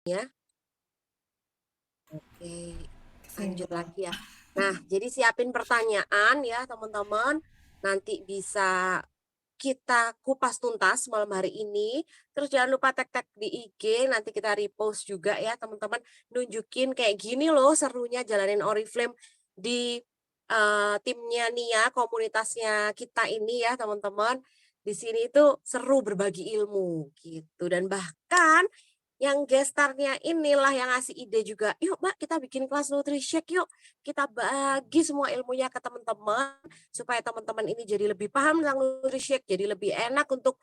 Ya, oke, lanjut Simple. lagi ya. Nah, jadi siapin pertanyaan ya, teman-teman. Nanti bisa kita kupas tuntas malam hari ini. Terus jangan lupa tag-tag di IG, nanti kita repost juga ya, teman-teman. Nunjukin kayak gini loh serunya jalanin Oriflame di timnya Nia, komunitasnya kita ini ya, teman-teman. Di sini itu seru berbagi ilmu gitu. Dan bahkan yang gestarnya inilah yang ngasih ide juga, "Yuk Mbak, kita bikin kelas NutriShake yuk. Kita bagi semua ilmunya ke teman-teman, supaya teman-teman ini jadi lebih paham tentang NutriShake, jadi lebih enak untuk,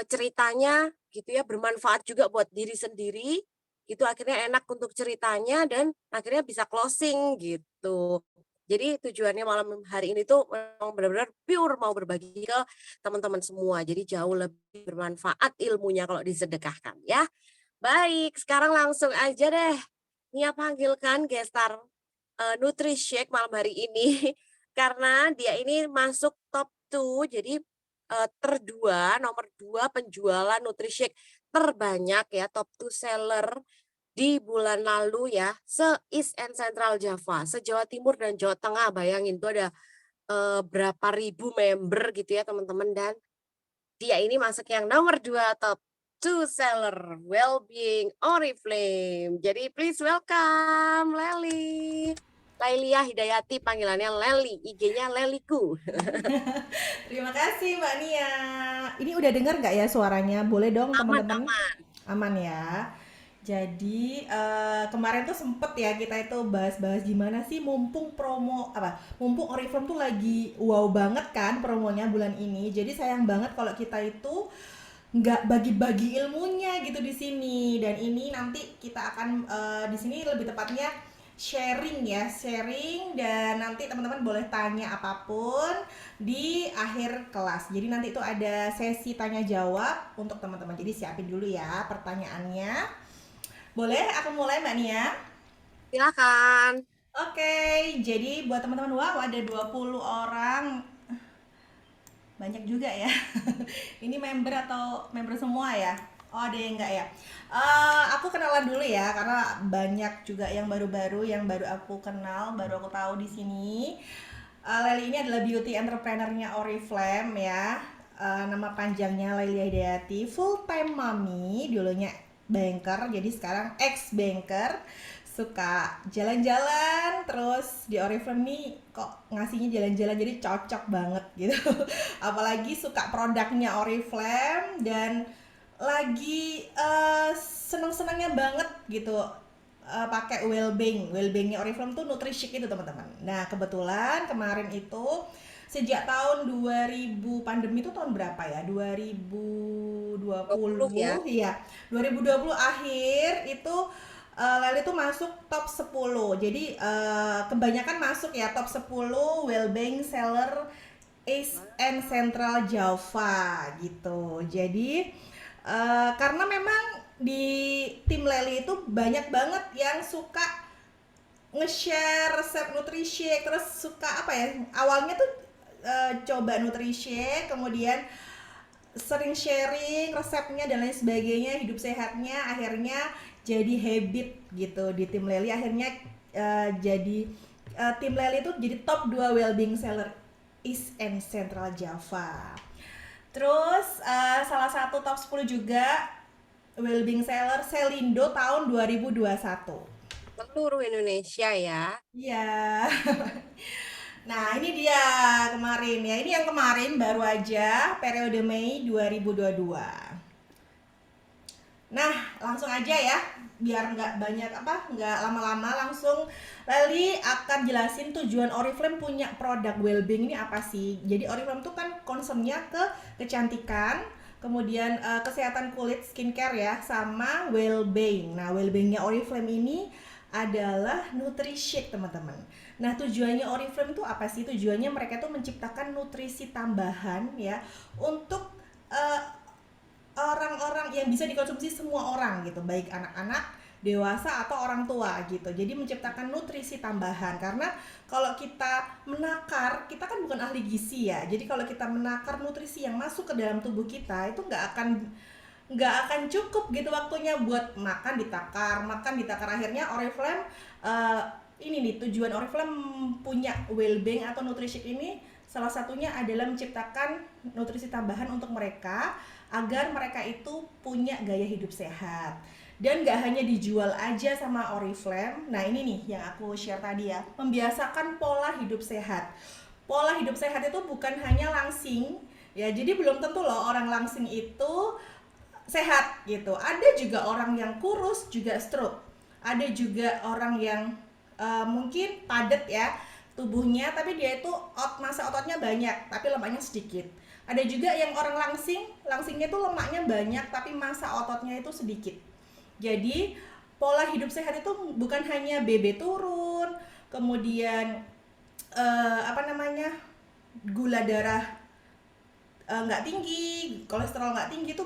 ceritanya gitu ya, bermanfaat juga buat diri sendiri, gitu. Akhirnya enak untuk ceritanya dan akhirnya bisa closing," gitu. Jadi tujuannya malam hari ini tuh memang benar-benar pure mau berbagi ke teman-teman semua, jadi jauh lebih bermanfaat ilmunya kalau disedekahkan ya. Baik, sekarang langsung aja deh Nia panggilkan gestar, NutriShake malam hari ini karena dia ini masuk top 2 jadi, nomor 2 penjualan NutriShake terbanyak ya, top 2 seller di bulan lalu ya, se-East and Central Java, se-Jawa Timur dan Jawa Tengah. Bayangin tuh ada, berapa ribu member gitu ya teman-teman dan dia ini masuk yang nomor 2 top 2 seller well-being Oriflame. Jadi please welcome Leli. Lailia Hidayati panggilannya Leli, IG-nya Leliku. Terima kasih Mbak Nia. Ini udah dengar nggak ya suaranya? Boleh dong Aman teman-teman? aman. Aman ya. Jadi kemarin tuh sempet ya kita itu bahas-bahas gimana sih mumpung promo apa mumpung Oriflame tuh lagi wow banget kan promonya bulan ini. Jadi sayang banget kalau kita itu nggak bagi-bagi ilmunya gitu di sini. Dan ini nanti kita akan di sini lebih tepatnya sharing ya, sharing dan nanti teman-teman boleh tanya apapun di akhir kelas. Jadi nanti itu ada sesi tanya jawab untuk teman-teman. Jadi siapin dulu ya pertanyaannya. Boleh aku mulai Mbak Nia? Silakan. Oke, jadi buat teman-teman wow ada 20 orang. Banyak juga ya. Ini member atau member semua ya? Oh ada yang enggak ya? Aku kenalan dulu ya karena banyak juga yang baru-baru yang baru aku kenal, baru aku tahu di sini. Leli ini adalah beauty entrepreneurnya Oriflame ya. Nama panjangnya Lelia Hidayati, full time mami, dulunya banker, jadi sekarang ex banker, suka jalan-jalan, terus di Oriflame nih kok ngasihnya jalan-jalan jadi cocok banget gitu. Apalagi suka produknya Oriflame dan lagi seneng-senengnya banget gitu pakai Wellbeingnya Oriflame tuh Nutrishick itu teman-teman. Nah kebetulan kemarin itu sejak tahun 2000 pandemi itu tahun berapa ya? 20 ya. 2020 ya. 2020 akhir itu Leli tuh masuk top 10. Jadi kebanyakan masuk ya top 10 Wellbeing seller East and Central Java gitu. Jadi karena memang di tim Leli itu banyak banget yang suka nge-share resep nutrisi terus suka apa ya awalnya tuh coba nutrisi kemudian sering sharing resepnya dan lain sebagainya hidup sehatnya akhirnya jadi habit gitu di tim Leli akhirnya jadi tim Leli itu jadi top 2 well-being seller East and Central Java. Terus salah satu top 10 juga well-being seller Selindo tahun 2021. Seluruh Indonesia ya. Iya. Nah, ini dia kemarin ya. Ini yang kemarin baru aja periode Mei 2022. Nah, langsung aja ya. Biar nggak banyak apa, nggak lama-lama langsung Leli akan jelasin tujuan Oriflame punya produk well-being ini apa sih. Jadi Oriflame tuh kan concernnya ke kecantikan, kemudian kesehatan kulit, skincare ya, sama well-being. Nah, well-beingnya Oriflame ini adalah nutrishake teman-teman. Nah tujuannya Oriflame itu apa sih? Tujuannya mereka tuh menciptakan nutrisi tambahan ya untuk eh, orang-orang yang bisa dikonsumsi semua orang gitu, baik anak-anak, dewasa atau orang tua gitu. Jadi menciptakan nutrisi tambahan karena kalau kita menakar, kita kan bukan ahli gizi ya. Jadi kalau kita menakar nutrisi yang masuk ke dalam tubuh kita itu nggak akan cukup gitu waktunya buat makan ditakar. Akhirnya Oriflame, eh, ini nih tujuan Oriflame punya Wellbeing atau Nutrisik ini salah satunya adalah menciptakan nutrisi tambahan untuk mereka agar mereka itu punya gaya hidup sehat. Dan nggak hanya dijual aja sama Oriflame. Nah ini nih yang aku share tadi ya, membiasakan pola hidup sehat. Pola hidup sehat itu bukan hanya langsing ya, jadi belum tentu loh orang langsing itu sehat gitu. Ada juga orang yang kurus juga stroke. Ada juga orang yang mungkin padat ya tubuhnya, tapi dia itu masa ototnya banyak tapi lemaknya sedikit. Ada juga yang orang langsingnya itu lemaknya banyak tapi masa ototnya itu sedikit. Jadi pola hidup sehat itu bukan hanya BB turun, kemudian apa namanya, gula darah nggak tinggi, kolesterol nggak tinggi,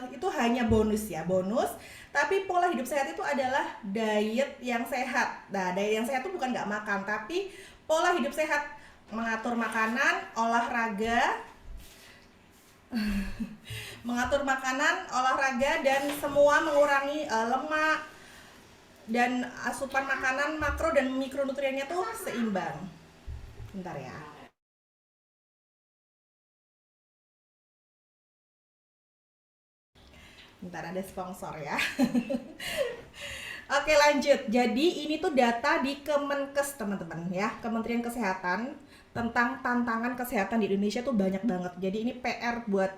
itu hanya bonus ya, bonus. Tapi pola hidup sehat itu adalah diet yang sehat. Nah, diet yang sehat itu bukan nggak makan, tapi pola hidup sehat, mengatur makanan, olahraga, mengatur makanan, olahraga, dan semua mengurangi lemak dan asupan makanan makro dan mikronutriennya tuh seimbang. Bentar ya. Bentar ada sponsor ya. Oke lanjut. Jadi ini tuh data di Kemenkes teman-teman ya, Kementerian Kesehatan, tentang tantangan kesehatan di Indonesia tuh banyak banget. Jadi ini PR buat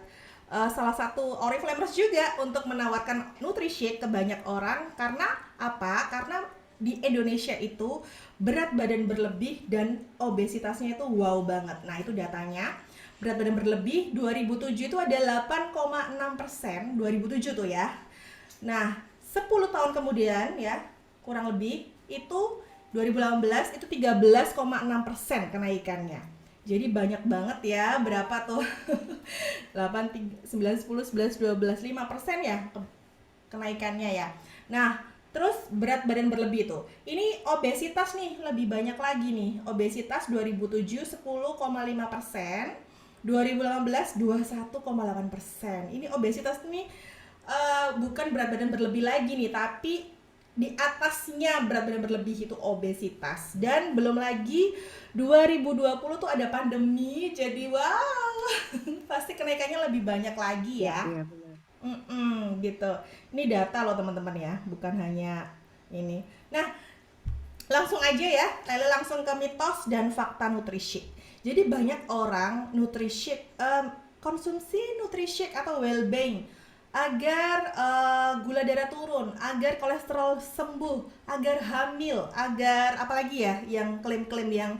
salah satu Oriflamers juga untuk menawarkan Nutrishiake ke banyak orang. Karena apa? Karena di Indonesia itu berat badan berlebih dan obesitasnya itu wow banget. Nah itu datanya, berat badan berlebih 2007 itu ada 8,6%, 2007 tuh ya. Nah 10 tahun kemudian ya, kurang lebih itu 2018 itu 13,6% kenaikannya. Jadi banyak banget ya, berapa tuh? 8, 9, 10, 11, 12, 5% ya kenaikannya ya. Nah, terus berat badan berlebih tuh. Ini obesitas nih lebih banyak lagi nih. Obesitas 2007 10,5%, 2018 21,8%. Ini obesitas nih bukan berat badan berlebih lagi nih, tapi di atasnya berat badan berlebih itu obesitas. Dan belum lagi 2020 tuh ada pandemi, jadi wow, pasti kenaikannya lebih banyak lagi Iya, ya. iya benar. Gitu. Ini data loh teman-teman ya, bukan hanya ini. Nah, langsung aja ya, Lele langsung ke mitos dan fakta Nutrishiake. Jadi banyak orang Nutrishiake, konsumsi Nutrishiake atau Wellbeing agar gula darah turun, agar kolesterol sembuh, agar hamil, agar apalagi ya yang klaim-klaim yang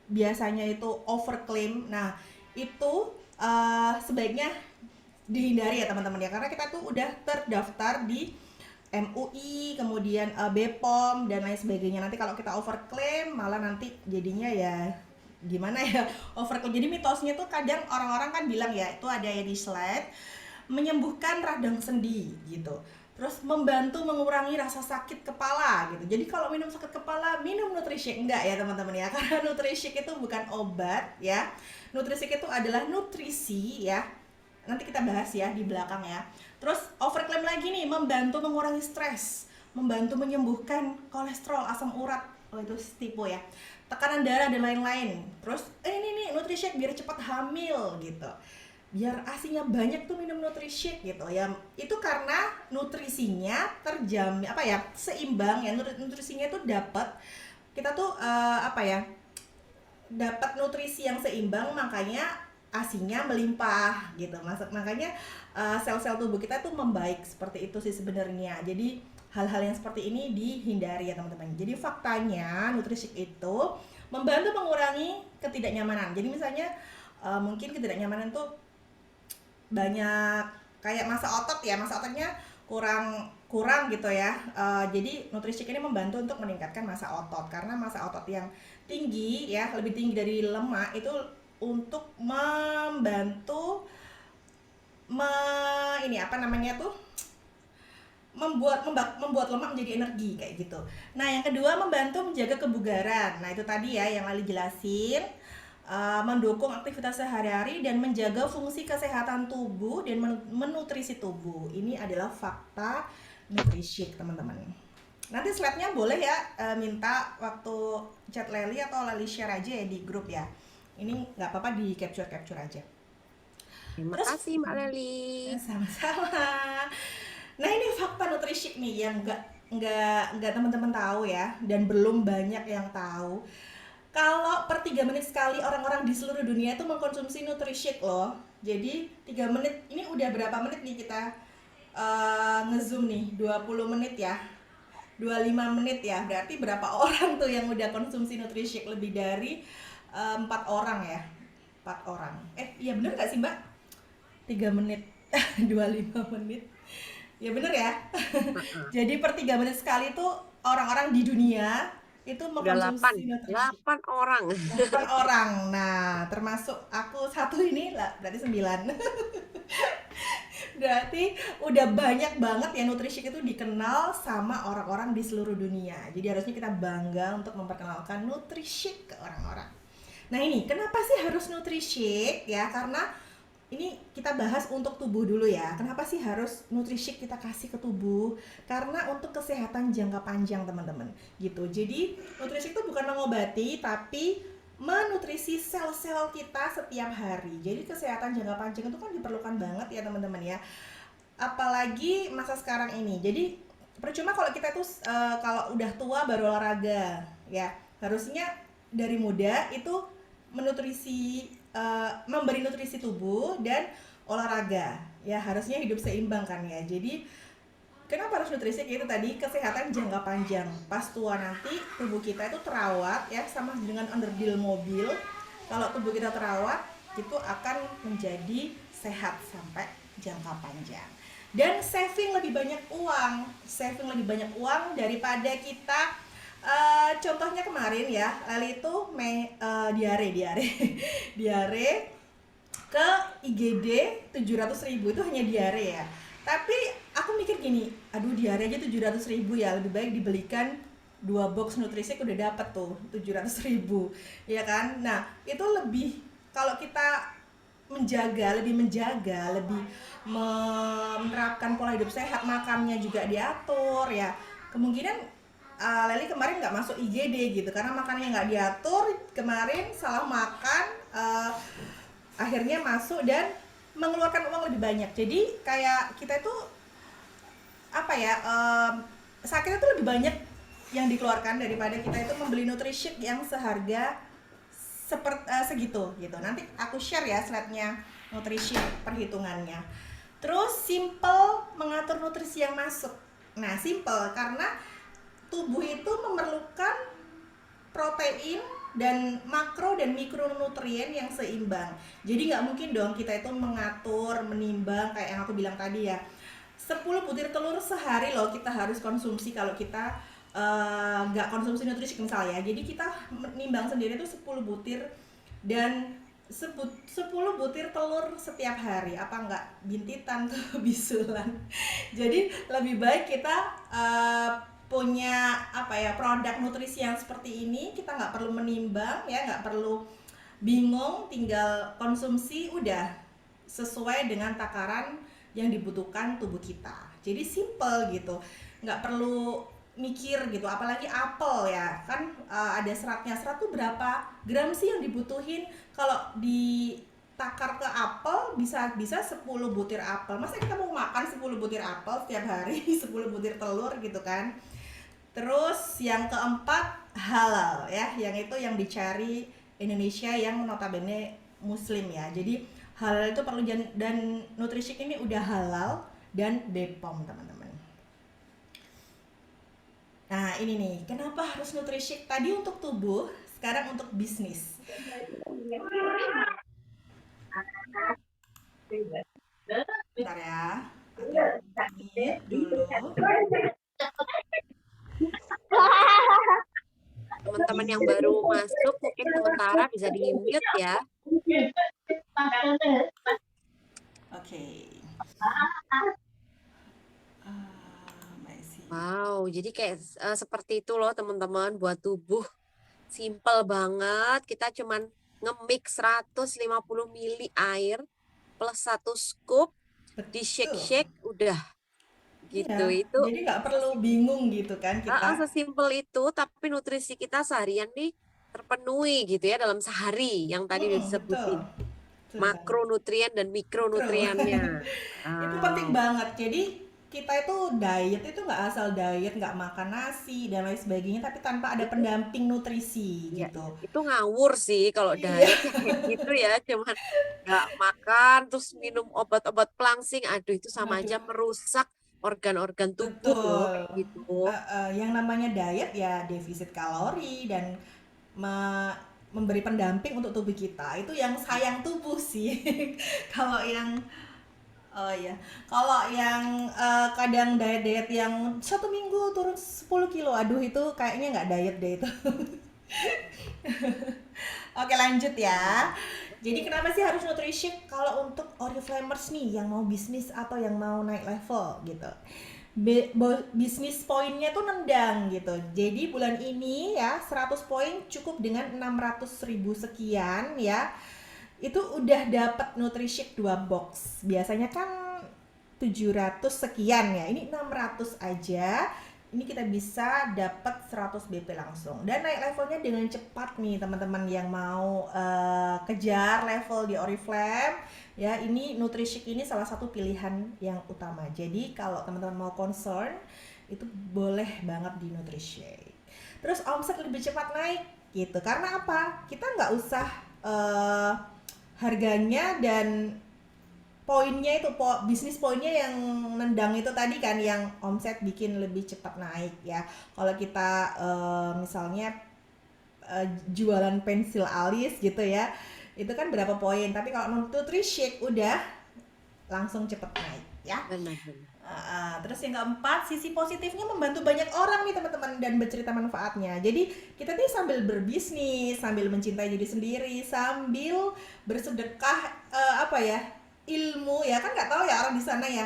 biasanya itu overklaim. Nah, itu sebaiknya dihindari ya teman-teman ya, karena kita tuh udah terdaftar di MUI, kemudian BPOM dan lain sebagainya. Nanti kalau kita overclaim malah nanti jadinya ya gimana ya, overclaim. Jadi mitosnya tuh kadang orang-orang kan bilang ya, itu ada ya di slide, menyembuhkan radang sendi gitu. Terus membantu mengurangi rasa sakit kepala gitu. Jadi kalau minum sakit kepala, minum Nutrishiake enggak ya teman-teman ya. Karena Nutrishiake itu bukan obat ya. Nutrishiake itu adalah nutrisi ya. Nanti kita bahas ya di belakang ya. Terus overclaim lagi nih, membantu mengurangi stres, membantu menyembuhkan kolesterol, asam urat. Oh itu tipe ya. Tekanan darah dan lain-lain. Terus ini nih Nutrishiake biar cepat hamil gitu, biar asinya banyak tuh minum Nutrishiake gitu ya. Itu karena nutrisinya terjamin apa ya, seimbang ya, nutrisinya tuh dapat, kita tuh apa ya, dapat nutrisi yang seimbang, makanya asinya melimpah gitu. Makanya sel-sel tubuh kita tuh membaik, seperti itu sih sebenarnya. Jadi hal-hal yang seperti ini dihindari ya teman-teman. Jadi faktanya Nutrishiake itu membantu mengurangi ketidaknyamanan. Jadi misalnya mungkin ketidaknyamanan tuh banyak, kayak masa otot ya, masa ototnya kurang kurang gitu ya. Jadi Nutrishiake ini membantu untuk meningkatkan masa otot, karena masa otot yang tinggi ya, lebih tinggi dari lemak itu untuk membantu ini apa namanya tuh, membuat lemak menjadi energi kayak gitu. Nah yang kedua, membantu menjaga kebugaran. Nah itu tadi ya yang Lali jelasin. mendukung aktivitas sehari-hari dan menjaga fungsi kesehatan tubuh dan menutrisi tubuh. Ini adalah fakta Nutrishik, teman-teman. Nanti slide-nya boleh ya, minta waktu chat Leli atau Leli share aja ya di grup ya. Ini nggak apa-apa, di capture-capture aja. Terima Terus kasih Mbak Leli. sama-sama. Nah, ini fakta Nutrishik nih yang nggak teman-teman tahu ya, dan belum banyak yang tahu. Kalau per 3 menit sekali orang-orang di seluruh dunia itu mengkonsumsi Nutrishik loh. Jadi 3 menit, ini udah berapa menit nih kita ngezoom nih? 20 menit ya. 25 menit ya. Berarti berapa orang tuh yang udah konsumsi Nutrishik? Lebih dari 4 orang ya. 4 orang. Iya bener gak sih Mbak? 3 menit. 25 menit. Ya bener ya. Heeh. Jadi per 3 menit sekali tuh orang-orang di dunia itu Udah 8, mengkonsumsi Nutrishik. 8 orang. 8 orang. Nah, termasuk aku satu ini lah, berarti 9. Berarti udah banyak banget ya Nutrishik itu dikenal sama orang-orang di seluruh dunia. Jadi harusnya kita bangga untuk memperkenalkan Nutrishik ke orang-orang. Nah, ini kenapa sih harus Nutrishik ya? Karena ini kita bahas untuk tubuh dulu ya. Kenapa sih harus Nutrishik kita kasih ke tubuh? Karena untuk kesehatan jangka panjang, teman-teman. Gitu. Jadi, Nutrishik itu bukan mengobati, tapi menutrisi sel-sel kita setiap hari. Jadi, kesehatan jangka panjang itu kan diperlukan banget ya, teman-teman ya. Apalagi masa sekarang ini. Jadi, percuma kalau kita tuh kalau udah tua baru olahraga, ya. Harusnya dari muda itu menutrisi memberi nutrisi tubuh dan olahraga ya, harusnya hidup seimbang kan ya. Jadi kenapa harus nutrisi? Itu tadi kesehatan jangka panjang, pas tua nanti tubuh kita itu terawat ya, sama dengan onderdil mobil. Kalau tubuh kita terawat itu akan menjadi sehat sampai jangka panjang dan saving lebih banyak uang daripada kita contohnya kemarin ya, Lali itu diare diare ke IGD 700.000, itu hanya diare ya. Tapi aku mikir gini, aduh diare aja 700.000 ya, lebih baik dibelikan 2 box Nutrisik udah dapet tuh 700.000 ya kan. Nah itu lebih, kalau kita lebih menerapkan pola hidup sehat, makannya juga diatur ya, kemungkinan Leli kemarin nggak masuk IGD gitu karena makannya nggak diatur. Kemarin salah makan, akhirnya masuk dan mengeluarkan uang lebih banyak. Jadi kayak kita itu apa ya, sakitnya tuh lebih banyak yang dikeluarkan daripada kita itu membeli Nutrisik yang seharga segitu gitu. Nanti aku share ya slide-nya Nutrisik perhitungannya. Terus simple mengatur nutrisi yang masuk. Nah, simple karena tubuh itu memerlukan protein dan makro dan mikronutrien yang seimbang. Jadi nggak mungkin dong kita itu mengatur, menimbang kayak yang aku bilang tadi ya. 10 butir telur sehari loh kita harus konsumsi kalau kita nggak konsumsi nutrisi misalnya. Jadi kita menimbang sendiri tuh 10 butir dan 10 butir telur setiap hari. Apa nggak bintitan tuh bisulan. Jadi lebih baik kita punya apa ya, produk nutrisi yang seperti ini, kita nggak perlu menimbang ya, nggak perlu bingung, tinggal konsumsi udah sesuai dengan takaran yang dibutuhkan tubuh kita. Jadi simple gitu, nggak perlu mikir gitu. Apalagi apel ya kan, ada seratnya. Serat tuh berapa gram sih yang dibutuhin? Kalau di takar ke apel bisa bisa 10 butir apel. Masa kita mau makan 10 butir apel setiap hari, 10 butir telur gitu kan. Terus yang keempat halal ya, yang itu yang dicari Indonesia yang notabene muslim ya. Jadi halal itu perlu, dan Nutrisik ini udah halal dan BPOM, teman-teman. Nah, ini nih, kenapa harus Nutrisik? Tadi untuk tubuh, sekarang untuk bisnis. Bentar ya, aku mute dulu. Teman-teman yang baru masuk mungkin sementara bisa di-mute ya. Oke. Wow, jadi kayak seperti itu loh teman-teman, buat tubuh simple banget. Kita cuman nge-mix 150 mili air plus 1 scoop, di Betul. shake-shake udah Iya, gitu. Itu jadi nggak perlu bingung gitu kan kita. sesimpel itu, tapi nutrisi kita seharian nih terpenuhi gitu ya dalam sehari yang tadi udah Betul. disebutin. Betul banget. Makronutrien dan Mikro. mikronutriennya. Itu penting Wow. banget. Jadi kita itu diet itu nggak asal diet, nggak makan nasi dan lain sebagainya, tapi tanpa ada Itu pendamping nutrisi ya, gitu. itu ngawur sih kalau Iya, diet ya kayak gitu ya, cuman nggak makan terus minum obat-obat pelangsing. Aduh, itu sama aja aduh, merusak organ-organ tubuh loh betul. kayak gitu. Yang namanya diet ya defisit kalori dan memberi pendamping untuk tubuh kita. Itu yang sayang tubuh sih. Kalau yang Oh iya, kalau yang kadang diet-diet yang 1 minggu turun 10 kilo, aduh itu kayaknya nggak diet deh itu. Oke lanjut ya. Jadi Oke. kenapa sih harus nutrition kalau untuk Oriflamers nih yang mau bisnis atau yang mau naik level gitu? Bisnis poinnya tuh nendang gitu. Jadi bulan ini ya 100 poin cukup dengan 600.000 sekian ya. Itu udah dapat Nutrishake 2 box. Biasanya kan 700 sekian ya. Ini 600 aja. Ini kita bisa dapat 100 BP langsung. Dan naik levelnya dengan cepat nih teman-teman yang mau kejar level di Oriflame. Ya, ini Nutrishake ini salah satu pilihan yang utama. Jadi kalau teman-teman mau concern itu boleh banget di Nutrishake. Terus omset lebih cepat naik gitu. Karena apa? Kita nggak usah eh, harganya dan poinnya itu bisnis poinnya yang nendang itu tadi kan yang omset bikin lebih cepat naik ya. Kalau kita misalnya jualan pensil alis gitu ya, itu kan berapa poin. Tapi kalau Nutrishake udah langsung cepet naik ya. Benar-benar. Terus yang keempat, sisi positifnya membantu banyak orang nih teman-teman dan bercerita manfaatnya. Jadi kita nih sambil berbisnis, sambil mencintai diri sendiri, sambil bersedekah apa ya ilmu ya kan nggak tahu ya orang di sana ya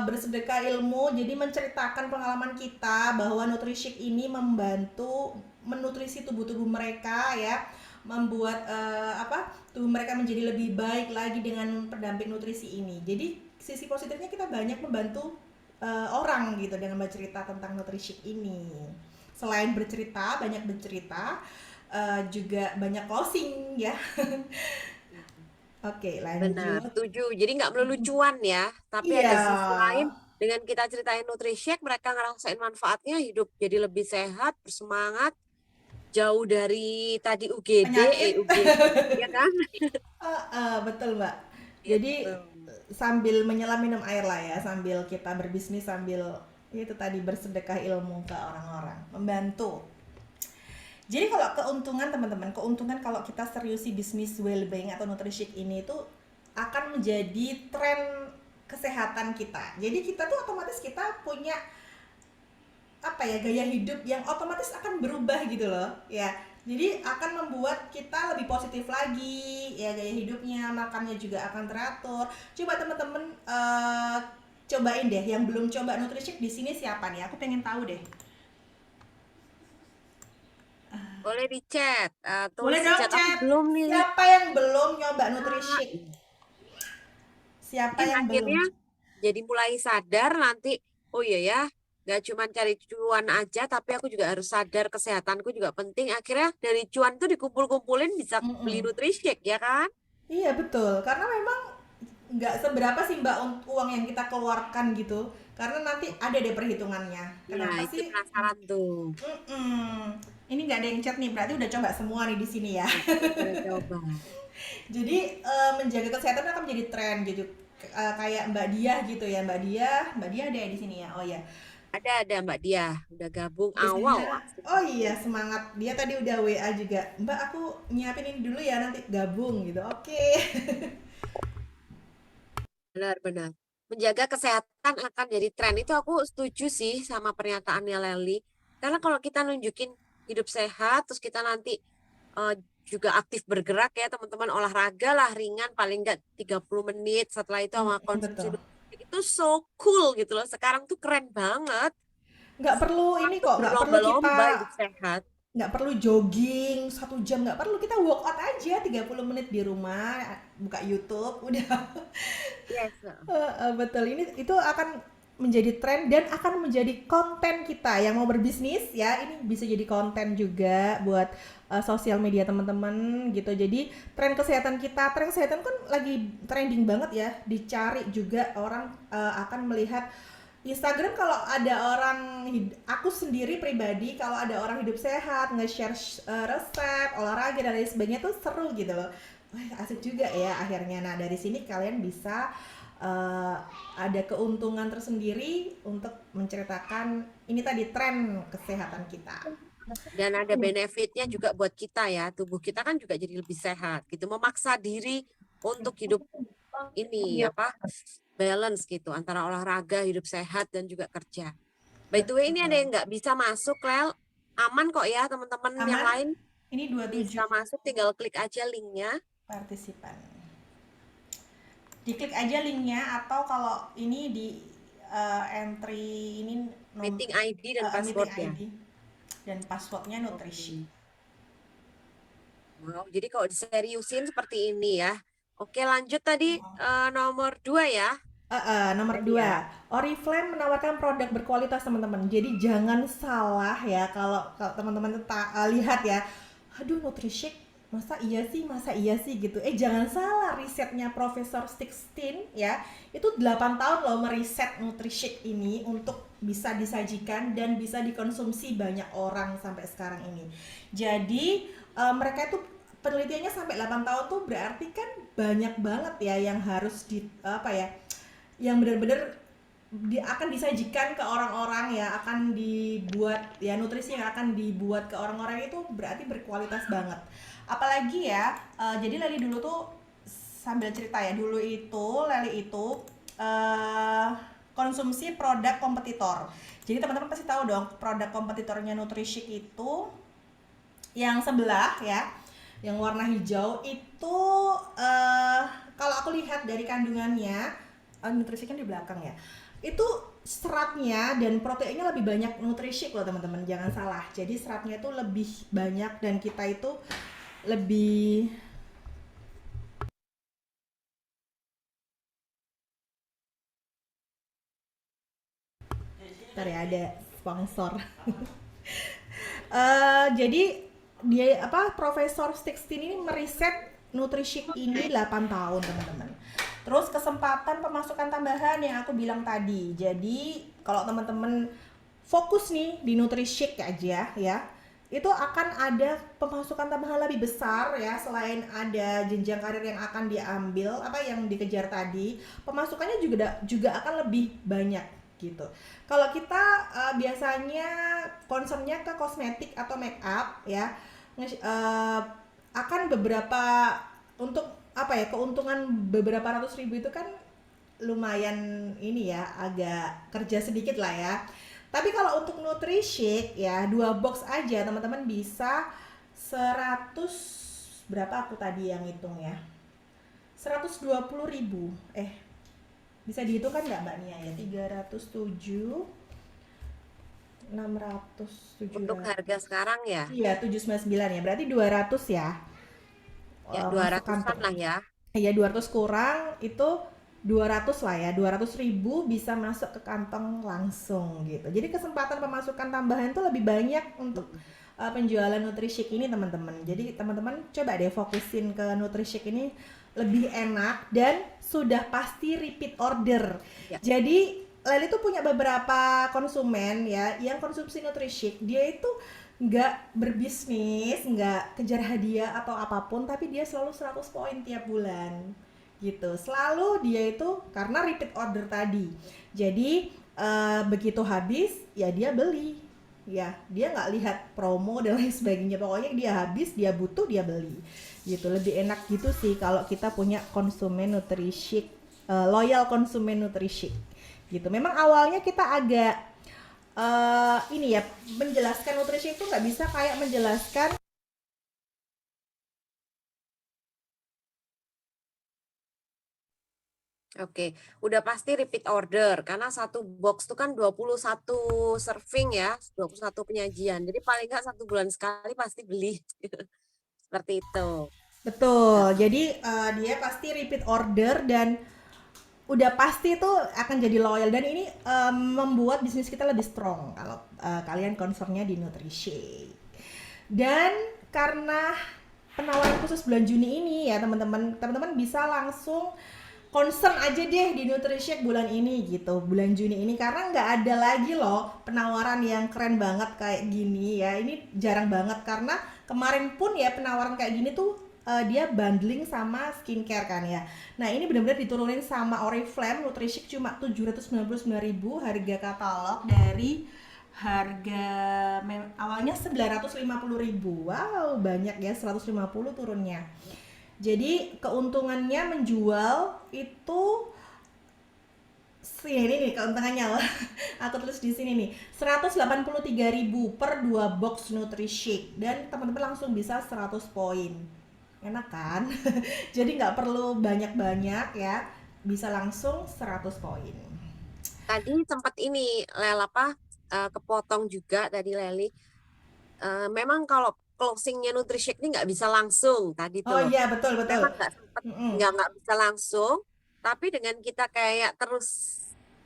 bersedekah ilmu. Jadi menceritakan pengalaman kita bahwa Nutrishake ini membantu menutrisi tubuh-tubuh mereka ya, membuat apa tubuh mereka menjadi lebih baik lagi dengan pendamping nutrisi ini. Jadi sisi positifnya kita banyak membantu orang gitu dengan bercerita tentang Nutrishake ini. Selain bercerita, banyak bercerita, juga banyak closing ya. Oke, Benar, lanjut. setuju. Jadi nggak melulu cuan ya, tapi Iya, ada sisi lain dengan kita ceritain NutriShake, mereka ngerasain manfaatnya, hidup jadi lebih sehat, bersemangat, jauh dari tadi UGD, penyakit. UGD, ya kan? Betul Mbak. Jadi Gitu. sambil menyelam minum air lah ya, sambil kita berbisnis sambil itu tadi bersedekah ilmu ke orang-orang, membantu. Jadi kalau keuntungan teman-teman, keuntungan kalau kita seriusi bisnis well-being atau Nutrishake ini itu akan menjadi tren kesehatan kita. Jadi kita tuh otomatis kita punya apa ya gaya hidup yang otomatis akan berubah gitu loh ya, jadi akan membuat kita lebih positif lagi ya, gaya hidupnya makannya juga akan teratur. Coba temen-temen cobain deh yang belum coba Nutrishake di sini siapa nih, aku pengen tahu deh. Boleh di chat, Boleh tulis di dong chat. Aku chat, belum nih. siapa yang belum nyoba Ah, Nutrishake, iya. siapa Mungkin yang belum. akhirnya jadi mulai sadar nanti, oh iya ya, nggak cuma cari cuan aja, tapi aku juga harus sadar kesehatanku juga penting. Akhirnya dari cuan tuh dikumpul-kumpulin bisa beli Mm-mm. Nutrishiake, ya kan? Iya betul, karena memang nggak seberapa sih Mbak uang yang kita keluarkan gitu, karena nanti ada deh perhitungannya. Nah, Kenapa itu sih? penasaran tuh. Ini nggak ada yang chat nih, berarti udah coba semua nih di sini ya. Udah coba. Jadi menjaga kesehatan akan menjadi tren gitu. Kayak Mbak Diah gitu ya, Mbak Diah ada ya di sini ya. Oh ya, Ada Mbak Dia, udah gabung awal biasanya. langsung Oh iya, ikut. semangat. Dia tadi udah WA juga. Mbak, aku nyiapin ini dulu ya, nanti gabung gitu. Oke. Benar-benar. Menjaga kesehatan akan jadi tren. Itu aku setuju sih sama pernyataannya Leli. Karena kalau kita nunjukin hidup sehat, terus kita nanti eh, juga aktif bergerak ya teman-teman, olahraga lah ringan paling enggak 30 menit, setelah itu sama konsumsi Betul. nutrisi itu so cool gitu loh. Sekarang tuh keren banget. Nggak perlu Semua ini tuh kok, nggak perlu kita berlomba-lomba hidup sehat. nggak perlu jogging 1 jam, nggak perlu, kita workout aja 30 menit di rumah, buka YouTube udah. Yes. Betul, ini itu akan menjadi tren dan akan menjadi konten kita yang mau berbisnis ya, ini bisa jadi konten juga buat sosial media teman-teman gitu. Jadi tren kesehatan kan lagi trending banget ya, dicari juga orang akan melihat Instagram. Kalau ada orang, aku sendiri pribadi kalau ada orang hidup sehat nge-share resep olahraga dan lain sebagainya tuh seru gitu loh. Wah, asik juga ya akhirnya. Nah, dari sini kalian bisa eh, ada keuntungan tersendiri untuk menceritakan ini tadi tren kesehatan kita. Dan ada benefitnya juga buat kita ya. Tubuh kita kan juga jadi lebih sehat gitu. Memaksa diri untuk hidup ini apa balance gitu antara olahraga, hidup sehat dan juga kerja. By the way, ini ada Betul. yang nggak bisa masuk, Lel. Aman kok ya, teman-teman yang Aman? lain Ini 27 bisa masuk, tinggal klik aja linknya. partisipan. Diklik aja linknya, atau kalau ini di entry ini Meeting ID dan meeting password ya. ID dan passwordnya nutrition. Oke. Wow, jadi kalau diseriusin seperti ini ya. Oke, lanjut tadi nomor 2 ya. Nomor Tadi ya. 2, Oriflame menawarkan produk berkualitas teman-teman. Jadi jangan salah ya kalau teman-teman lihat ya. Aduh, Nutrishake masa iya sih gitu. Jangan salah, risetnya Profesor Sixteen ya. Itu 8 tahun loh meriset Nutrishake ini untuk bisa disajikan dan bisa dikonsumsi banyak orang sampai sekarang ini. Jadi mereka itu penelitiannya sampai 8 tahun tuh berarti kan banyak banget ya yang harus di apa ya, yang benar-benar akan disajikan ke orang-orang ya, akan dibuat ya, nutrisi yang akan dibuat ke orang-orang itu berarti berkualitas banget. Apalagi ya, jadi Leli dulu tuh, sambil cerita ya, dulu itu Leli itu uh, konsumsi produk kompetitor. Jadi teman-teman pasti tahu dong produk kompetitornya Nutrishik itu yang sebelah ya, yang warna hijau itu. uh, Kalau aku lihat dari kandungannya, nutrisi kan di belakang ya, itu seratnya dan proteinnya lebih banyak Nutrisik loh teman-teman, jangan salah. Jadi seratnya itu lebih banyak dan kita itu lebih. Ntar ya, ada sponsor. Jadi dia apa, Profesor Sixteen ini meriset Nutrisik ini 8 tahun teman-teman. Terus kesempatan pemasukan tambahan yang aku bilang tadi. Jadi kalau teman-teman fokus nih di Nutrisik aja ya, itu akan ada pemasukan tambahan lebih besar ya. Selain ada jenjang karir yang akan diambil, apa yang dikejar tadi, pemasukannya juga akan lebih banyak gitu. Kalau kita biasanya concernnya ke kosmetik atau make up ya, akan beberapa, untuk apa ya, keuntungan beberapa ratus ribu itu kan lumayan ini ya, agak kerja sedikit lah ya. Tapi kalau untuk Nutrishake ya, 2 box aja teman-teman bisa 100, berapa aku tadi yang hitung ya, 120 ribu. Bisa dihitung kan nggak Mbak Nia ya? 307, 600, Untuk 700. harga sekarang ya, Iya, 799 ya. Berarti 200 ya. ya Masuk 200-an kantong. lah ya. Iya, 200 kurang itu 200 lah ya. 200 ribu bisa masuk ke kantong langsung gitu. Jadi kesempatan pemasukan tambahan tuh lebih banyak untuk penjualan Nutrisik ini teman-teman. Jadi teman-teman coba deh fokusin ke Nutrisik ini, lebih enak dan sudah pasti repeat order. Ya. Jadi Leli tuh punya beberapa konsumen ya yang konsumsi Nutrisik, dia itu nggak berbisnis, nggak kejar hadiah atau apapun, tapi dia selalu 100 poin tiap bulan gitu. Selalu dia itu karena repeat order tadi. Jadi begitu habis ya dia beli. Ya, dia nggak lihat promo dan lain sebagainya. Pokoknya dia habis, dia butuh, dia beli. Gitu. Lebih enak gitu sih kalau kita punya konsumen Nutrisik, loyal konsumen Nutrisik. Gitu. Memang awalnya kita agak ini ya, menjelaskan nutrisi itu nggak bisa kayak menjelaskan Oke, udah pasti repeat order karena satu box itu kan 21 serving ya, 21 penyajian. Jadi paling nggak 1 bulan sekali pasti beli. Seperti itu. Nah, Betul. Jadi dia pasti repeat order dan udah pasti itu akan jadi loyal dan ini membuat bisnis kita lebih strong kalau kalian concernnya di nutrisi. Dan karena penawaran khusus bulan Juni ini ya teman-teman bisa langsung concern aja deh di Nutrishake bulan ini gitu, bulan Juni ini karena nggak ada lagi loh penawaran yang keren banget kayak gini ya. Ini jarang banget karena kemarin pun ya penawaran kayak gini tuh dia bundling sama skincare kan ya. Nah ini benar-benar diturunin sama Oriflame Nutrishake cuma 799.000 harga katalog dari harga awalnya 950.000. Wow, banyak ya 150 turunnya. Jadi keuntungannya menjual itu ini nih keuntungannya loh. Aku tulis di sini nih. 183.000 per 2 box Nutri-Shake dan teman-teman langsung bisa 100 poin. Enak kan? Jadi nggak perlu banyak-banyak ya. Bisa langsung 100 poin. tadi sempat ini Lel apa kepotong juga tadi Leli. Memang kalau closingnya Nutrishake ini nggak bisa langsung tadi Oh tuh. iya betul betul. Memang nggak sempet, Mm-mm. nggak bisa langsung. Tapi dengan kita kayak terus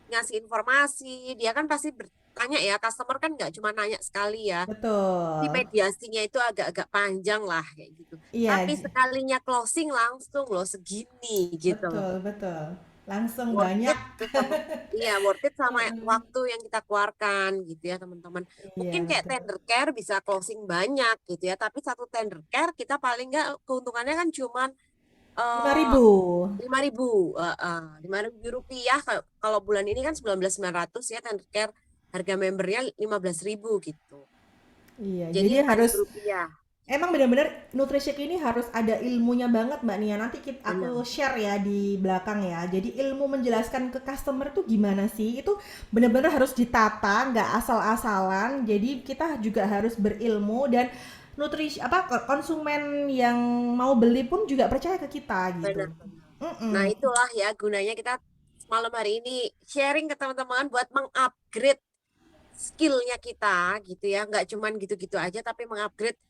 ngasih informasi, dia kan pasti bertanya ya. Customer kan nggak cuma nanya sekali ya. Di Betul. mediasinya itu agak-agak panjang lah kayak gitu. Tapi Iya, sekalinya closing langsung loh segini gitu loh. betul betul. Langsung Worth banyak. it sama iya worth it sama Mm-mm. waktu yang kita keluarkan gitu ya teman-teman. Iya Mungkin kayak betul. tender care bisa closing banyak gitu ya, tapi satu tender care kita paling nggak keuntungannya kan cuman Lima eh, ribu 5.000, 5.000 rupiah. Kalau bulan ini kan 19.900 ya tender care, harga membernya 15.000 gitu. Iya, Jadi jadi 5.000 harus rupiah. emang benar-benar Nutrishake ini harus ada ilmunya banget Mbak Nia. Nanti Benar. aku share ya di belakang ya. Jadi ilmu menjelaskan ke customer tuh gimana sih? Itu benar-benar harus ditata, nggak asal-asalan. Jadi kita juga harus berilmu dan konsumen yang mau beli pun juga percaya ke kita gitu. Benar-benar. Nah, Mm-mm. itulah ya gunanya kita malam hari ini sharing ke teman-teman buat mengupgrade skillnya kita gitu ya. Nggak cuman gitu-gitu aja, tapi mengupgrade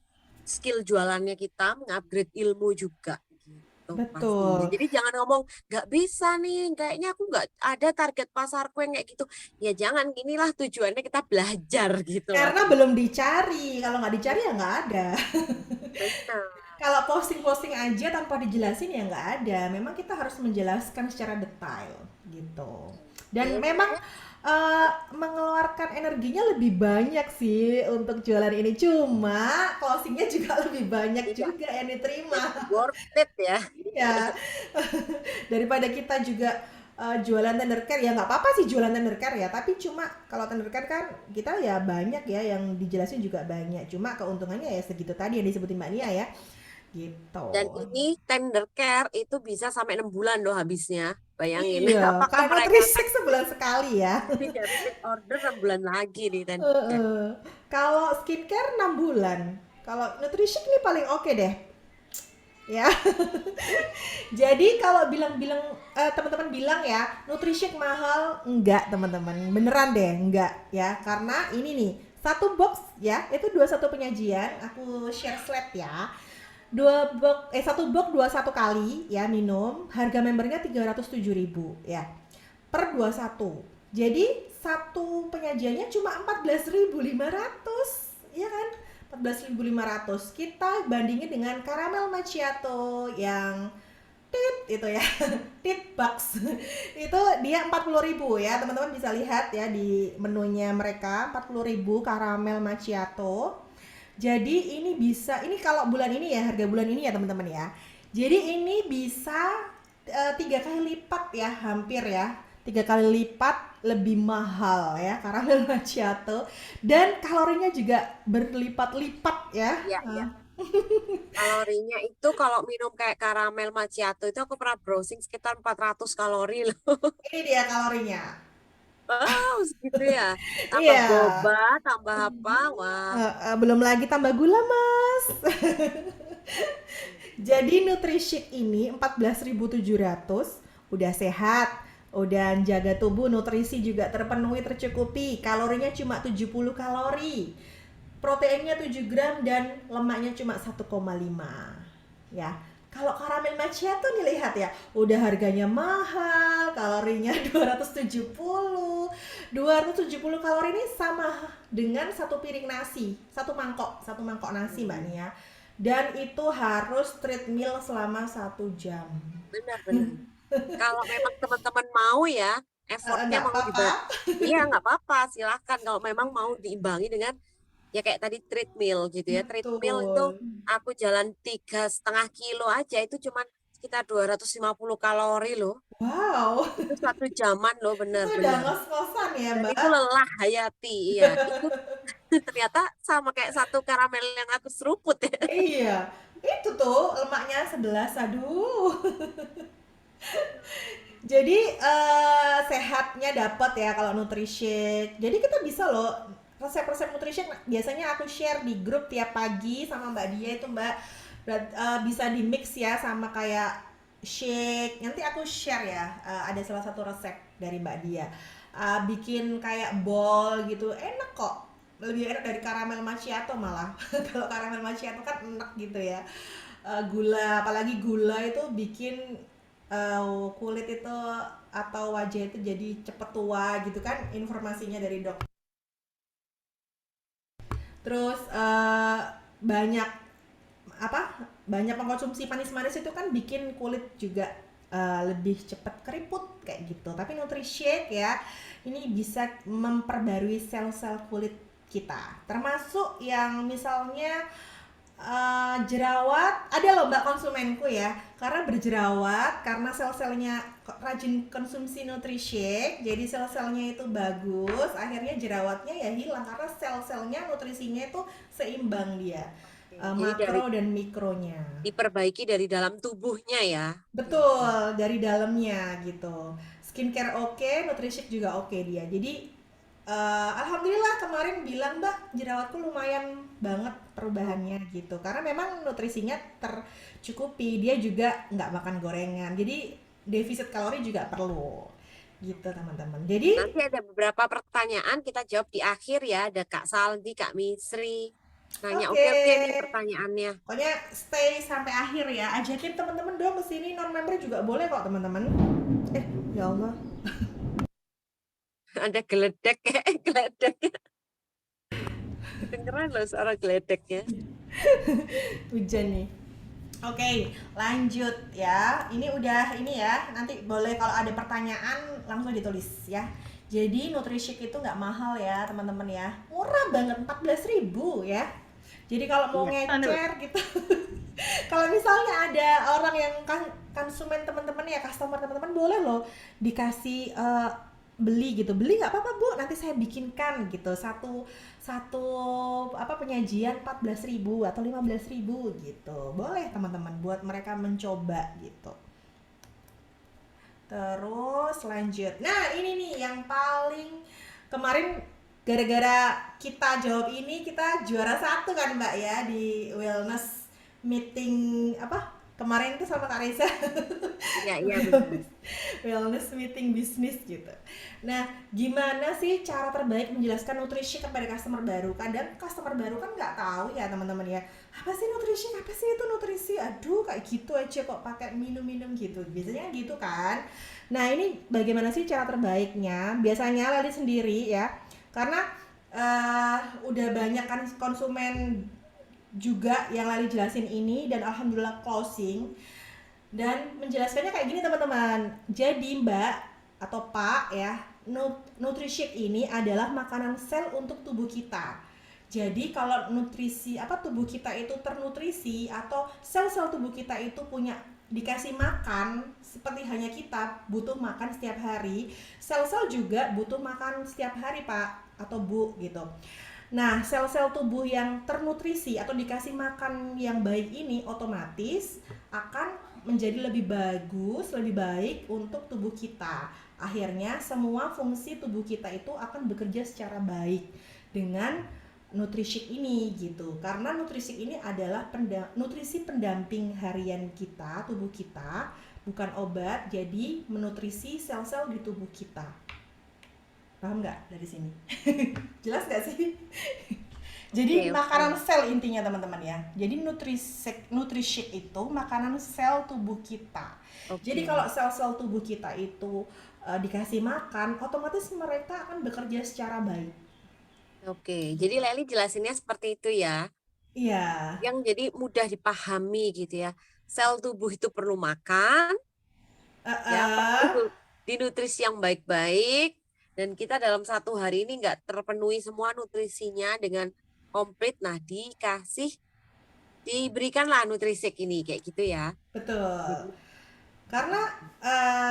skill jualannya kita, mengupgrade ilmu juga gitu pastinya. Betul. Jadi jangan ngomong nggak bisa nih, kayaknya aku nggak ada target pasarku yang kayak gitu. Ya jangan, inilah tujuannya kita belajar gitu loh Karena teman. belum dicari. Kalau nggak dicari ya nggak ada. Benar. Kalau posting-posting aja tanpa dijelasin ya nggak ada. Memang kita harus menjelaskan secara detail gitu. Dan Oke. memang mengeluarkan energinya lebih banyak sih untuk jualan ini. Cuma closingnya juga lebih banyak Iya, juga yang diterima. worth it ya. Iya. Daripada kita juga jualan tender care ya nggak apa-apa sih jualan tender care ya. Tapi cuma kalau tender care kan kita ya banyak ya yang dijelasin juga banyak. Cuma keuntungannya ya segitu tadi yang disebutin Mbak Nia ya. Gitu. Dan ini tender care itu bisa sampai 6 bulan loh habisnya. Bayangin, Iya, apakah karena mereka akan Trisek sebulan sekali ya. tidak repeat order 6 bulan lagi nih tender care. Heeh. Kalau skincare 6 bulan. Kalau Nutrisik ini paling oke deh. Ya. Jadi kalau bilang-bilang teman-teman bilang ya, Nutrisik mahal, enggak teman-teman. Beneran deh, enggak ya. Karena ini nih, satu box ya, itu 21 penyajian. Aku share slide ya. Satu box 21 kali ya minum. Harga membernya 307.000 ya. Per 21. Jadi satu penyajiannya cuma 14.500 ya kan? 14.500 kita bandingin dengan caramel macchiato yang itu ya tit box itu dia 40.000 ya teman-teman bisa lihat ya di menunya mereka 40.000 caramel macchiato jadi ini bisa ini kalau bulan ini ya harga bulan ini ya teman-teman ya jadi ini bisa 3 kali lipat ya hampir ya 3 kali lipat lebih mahal ya caramel macchiato dan kalorinya juga berlipat-lipat ya. Iya, iya. Kalorinya itu kalau minum kayak karamel macchiato itu aku pernah browsing sekitar 400 kalori loh. Ini dia kalorinya. Wow, segitu ya. Tambah Iya. boba, tambah apa? Wah. Belum lagi tambah gula mas. Jadi Nutrishik ini 14.700 udah sehat, udah jaga tubuh, nutrisi juga terpenuhi, tercukupi, kalorinya cuma 70 kalori, proteinnya 7 gram dan lemaknya cuma 1,5 ya. Kalau karamel macchiato nih lihat ya, udah harganya mahal, kalorinya 270 kalori ini sama dengan satu piring nasi, satu mangkok nasi mbak Hmm, nih ya. Dan itu harus treadmill selama 1 jam. benar-benar. Kalau memang teman-teman mau ya, effortnya Nggak mau apa-apa. iya nggak apa-apa, silahkan. Kalau memang mau diimbangi dengan ya kayak tadi treadmill gitu ya. Treadmill itu Betul. aku jalan 3,5 kilo aja itu cuman sekitar 250 kalori loh. Wow, Itu 1 jaman loh, itu udah benar-benar. ngos-ngosan ya Dan itu mbak. lelah hayati, iya. Itu ternyata sama kayak satu karamel yang aku seruput ya. Iya, itu tuh lemaknya 11, aduh. Jadi sehatnya dapat ya kalau nutrishake. Jadi kita bisa loh resep-resep nutrishake biasanya aku share di grup tiap pagi sama Mbak Dia itu Mbak. Bisa di mix ya sama kayak shake. Nanti aku share ya. Ada salah satu resep dari Mbak Dia. Bikin kayak bowl gitu. Enak kok. Lebih enak dari karamel macchiato malah. Kalau karamel macchiato kan enak gitu ya. Gula, apalagi gula itu bikin kulit itu atau wajah itu jadi cepet tua gitu kan informasinya dari dok. Terus banyak apa banyak mengkonsumsi manis-manis itu kan bikin kulit juga lebih cepet keriput kayak gitu. Tapi Nutrishake ya ini bisa memperbarui sel-sel kulit kita. Termasuk yang misalnya jerawat, ada loh mbak konsumenku ya, karena berjerawat karena sel-selnya rajin konsumsi Nutrishake, jadi sel-selnya itu bagus, akhirnya jerawatnya ya hilang karena sel-selnya nutrisinya itu seimbang dia. Oke, jadi dari Makro dan mikronya. diperbaiki dari dalam tubuhnya ya. Gitu. Betul, dari dalamnya gitu. Skincare oke, Nutrishake juga oke dia. Jadi alhamdulillah kemarin bilang mbak jerawatku lumayan banget perubahannya gitu. Karena memang nutrisinya tercukupi. Dia juga nggak makan gorengan. Jadi defisit kalori juga perlu gitu teman-teman. Jadi Nanti ada beberapa pertanyaan kita jawab di akhir ya. Ada Kak Saldi, Kak Misri. Nanya oke, oke-oke nih pertanyaannya. pokoknya stay sampai akhir ya. Ajakin teman-teman dong ke sini, non member juga boleh kok teman-teman. Ya Allah, Ada geledek kayak geledek. Kedengeran loh suara geledeknya. hujan nih. Oke, lanjut ya. Ini udah ini ya. Nanti boleh kalau ada pertanyaan langsung ditulis ya. Jadi Nutrishake itu nggak mahal ya teman-teman ya. Murah banget 14.000 ya. Jadi kalau mau Iya. ngecer gitu. Kalau misalnya ada orang yang konsumen teman-teman ya, customer teman-teman boleh loh dikasih beli gitu. Beli nggak apa-apa Bu, nanti saya bikinkan gitu. Satu satu apa penyajian 14.000 atau 15.000 gitu. Boleh teman-teman buat mereka mencoba gitu. Terus lanjut. Nah, ini nih yang paling kemarin gara-gara kita jawab ini kita juara satu kan Mbak ya di wellness meeting apa? Kemarin itu sama Kak Reza. Iya, iya benar. wellness, wellness meeting bisnis gitu. Nah, gimana sih cara terbaik menjelaskan nutrisi kepada customer baru? Kadang customer baru kan nggak tahu ya teman-teman ya. Apa sih nutrisi? Apa sih itu nutrisi? Aduh, kayak gitu aja kok pakai minum-minum gitu. Biasanya gitu kan. Nah, ini bagaimana sih cara terbaiknya? Biasanya Lali sendiri ya. Karena udah banyak kan konsumen juga yang Lali jelasin ini dan alhamdulillah closing dan menjelaskannya kayak gini teman-teman. Jadi Mbak atau Pak ya, Nutrishake ini adalah makanan sel untuk tubuh kita. Jadi kalau nutrisi apa tubuh kita itu ternutrisi atau sel-sel tubuh kita itu punya dikasih makan seperti hanya kita butuh makan setiap hari, sel-sel juga butuh makan setiap hari Pak atau Bu gitu. Nah, sel-sel tubuh yang ternutrisi atau dikasih makan yang baik ini otomatis akan menjadi lebih bagus, lebih baik untuk tubuh kita. Akhirnya semua fungsi tubuh kita itu akan bekerja secara baik dengan Nutrishake ini gitu. Karena Nutrishake ini adalah nutrisi pendamping harian kita, tubuh kita, bukan obat, jadi menutrisi sel-sel di tubuh kita. Paham nggak dari sini? Jelas nggak sih? Jadi Oke, oke. makanan sel intinya teman-teman ya. Jadi nutrishake itu makanan sel tubuh kita. Jadi Oke. kalau sel-sel tubuh kita itu dikasih makan, otomatis mereka akan bekerja secara baik. Oke, jadi Gitu. Leli jelasinnya seperti itu ya, Iya. yang jadi mudah dipahami gitu ya. Sel tubuh itu perlu makan, ya, perlu Uh-uh. dinutrisi yang baik-baik, dan kita dalam satu hari ini nggak terpenuhi semua nutrisinya dengan komplit. Nah, diberikanlah nutrisik ini kayak gitu ya. Betul. Jadi, Karena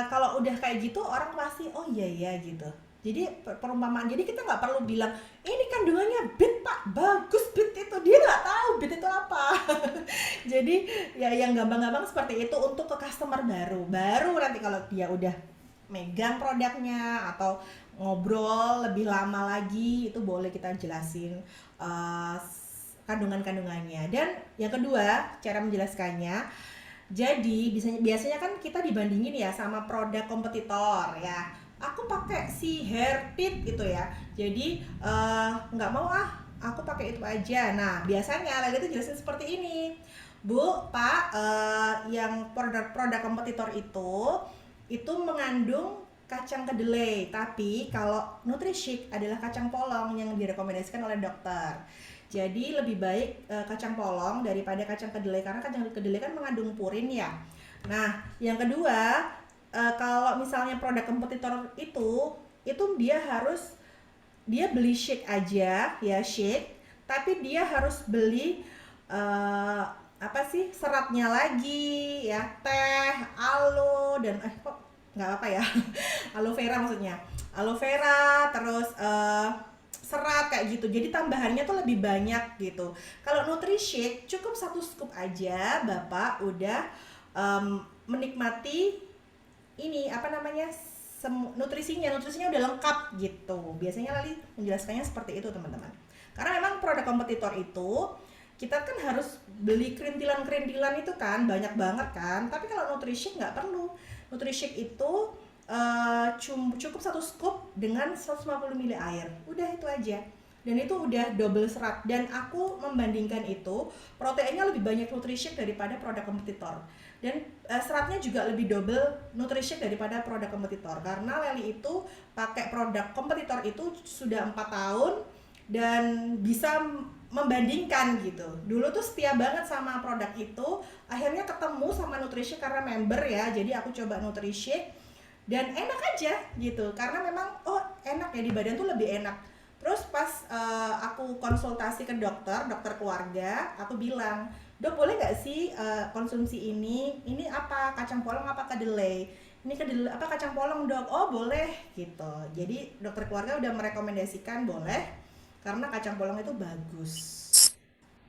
kalau udah kayak gitu orang pasti oh iya ya gitu. Jadi perumpamaan. Jadi kita nggak perlu bilang ini kandungannya bit pak bagus bit itu dia nggak tahu bit itu apa. Jadi ya yang gampang-gampang seperti itu untuk ke customer baru nanti kalau dia udah megang produknya atau ngobrol lebih lama lagi itu boleh kita jelasin eh, kandungan-kandungannya. Dan yang kedua cara menjelaskannya jadi biasanya kan kita dibandingin ya sama produk kompetitor ya. Aku pakai si hair tint gitu ya. Jadi nggak mau ah, aku pakai itu aja. Nah biasanya Lali itu jelasin seperti ini. Bu, Pak, yang produk-produk kompetitor itu mengandung kacang kedelai. Tapi kalau Nutrishick adalah kacang polong yang direkomendasikan oleh dokter. Jadi lebih baik kacang polong daripada kacang kedelai karena kacang kedelai kan mengandung purin ya. Nah, yang kedua, kalau misalnya produk kompetitor itu dia beli shake aja ya shake, tapi dia harus beli eh, apa sih seratnya lagi ya teh, aloe dan kok nggak apa ya aloe vera maksudnya aloe vera terus serat kayak gitu jadi tambahannya tuh lebih banyak gitu. Kalau Nutrishick cukup satu scoop aja bapak udah menikmati ini apa namanya nutrisinya udah lengkap gitu. Biasanya Lali menjelaskannya seperti itu teman-teman. Karena memang produk kompetitor itu kita kan harus beli kerintilan-kerintilan itu kan banyak banget kan. Tapi kalau Nutrishick nggak perlu. Nutrishick itu cukup satu scoop dengan 150 ml air. Udah itu aja. Dan itu udah double serat dan aku membandingkan itu proteinnya lebih banyak Nutrishick daripada produk kompetitor dan seratnya juga lebih double Nutrishick daripada produk kompetitor karena Leli itu pakai produk kompetitor itu sudah 4 tahun dan bisa membandingkan gitu. Dulu tuh setia banget sama produk itu, akhirnya ketemu sama Nutrishick karena member ya. Jadi aku coba Nutrishick dan enak aja gitu. Karena memang oh enak ya di badan tuh lebih enak. Terus pas aku konsultasi ke dokter keluarga, aku bilang, "Dok, boleh nggak sih konsumsi ini? Ini apa? Kacang polong apa kedelai?" Ini kedelai apa kacang polong, Dok? Oh, boleh gitu. Jadi dokter keluarga udah merekomendasikan boleh karena kacang polong itu bagus.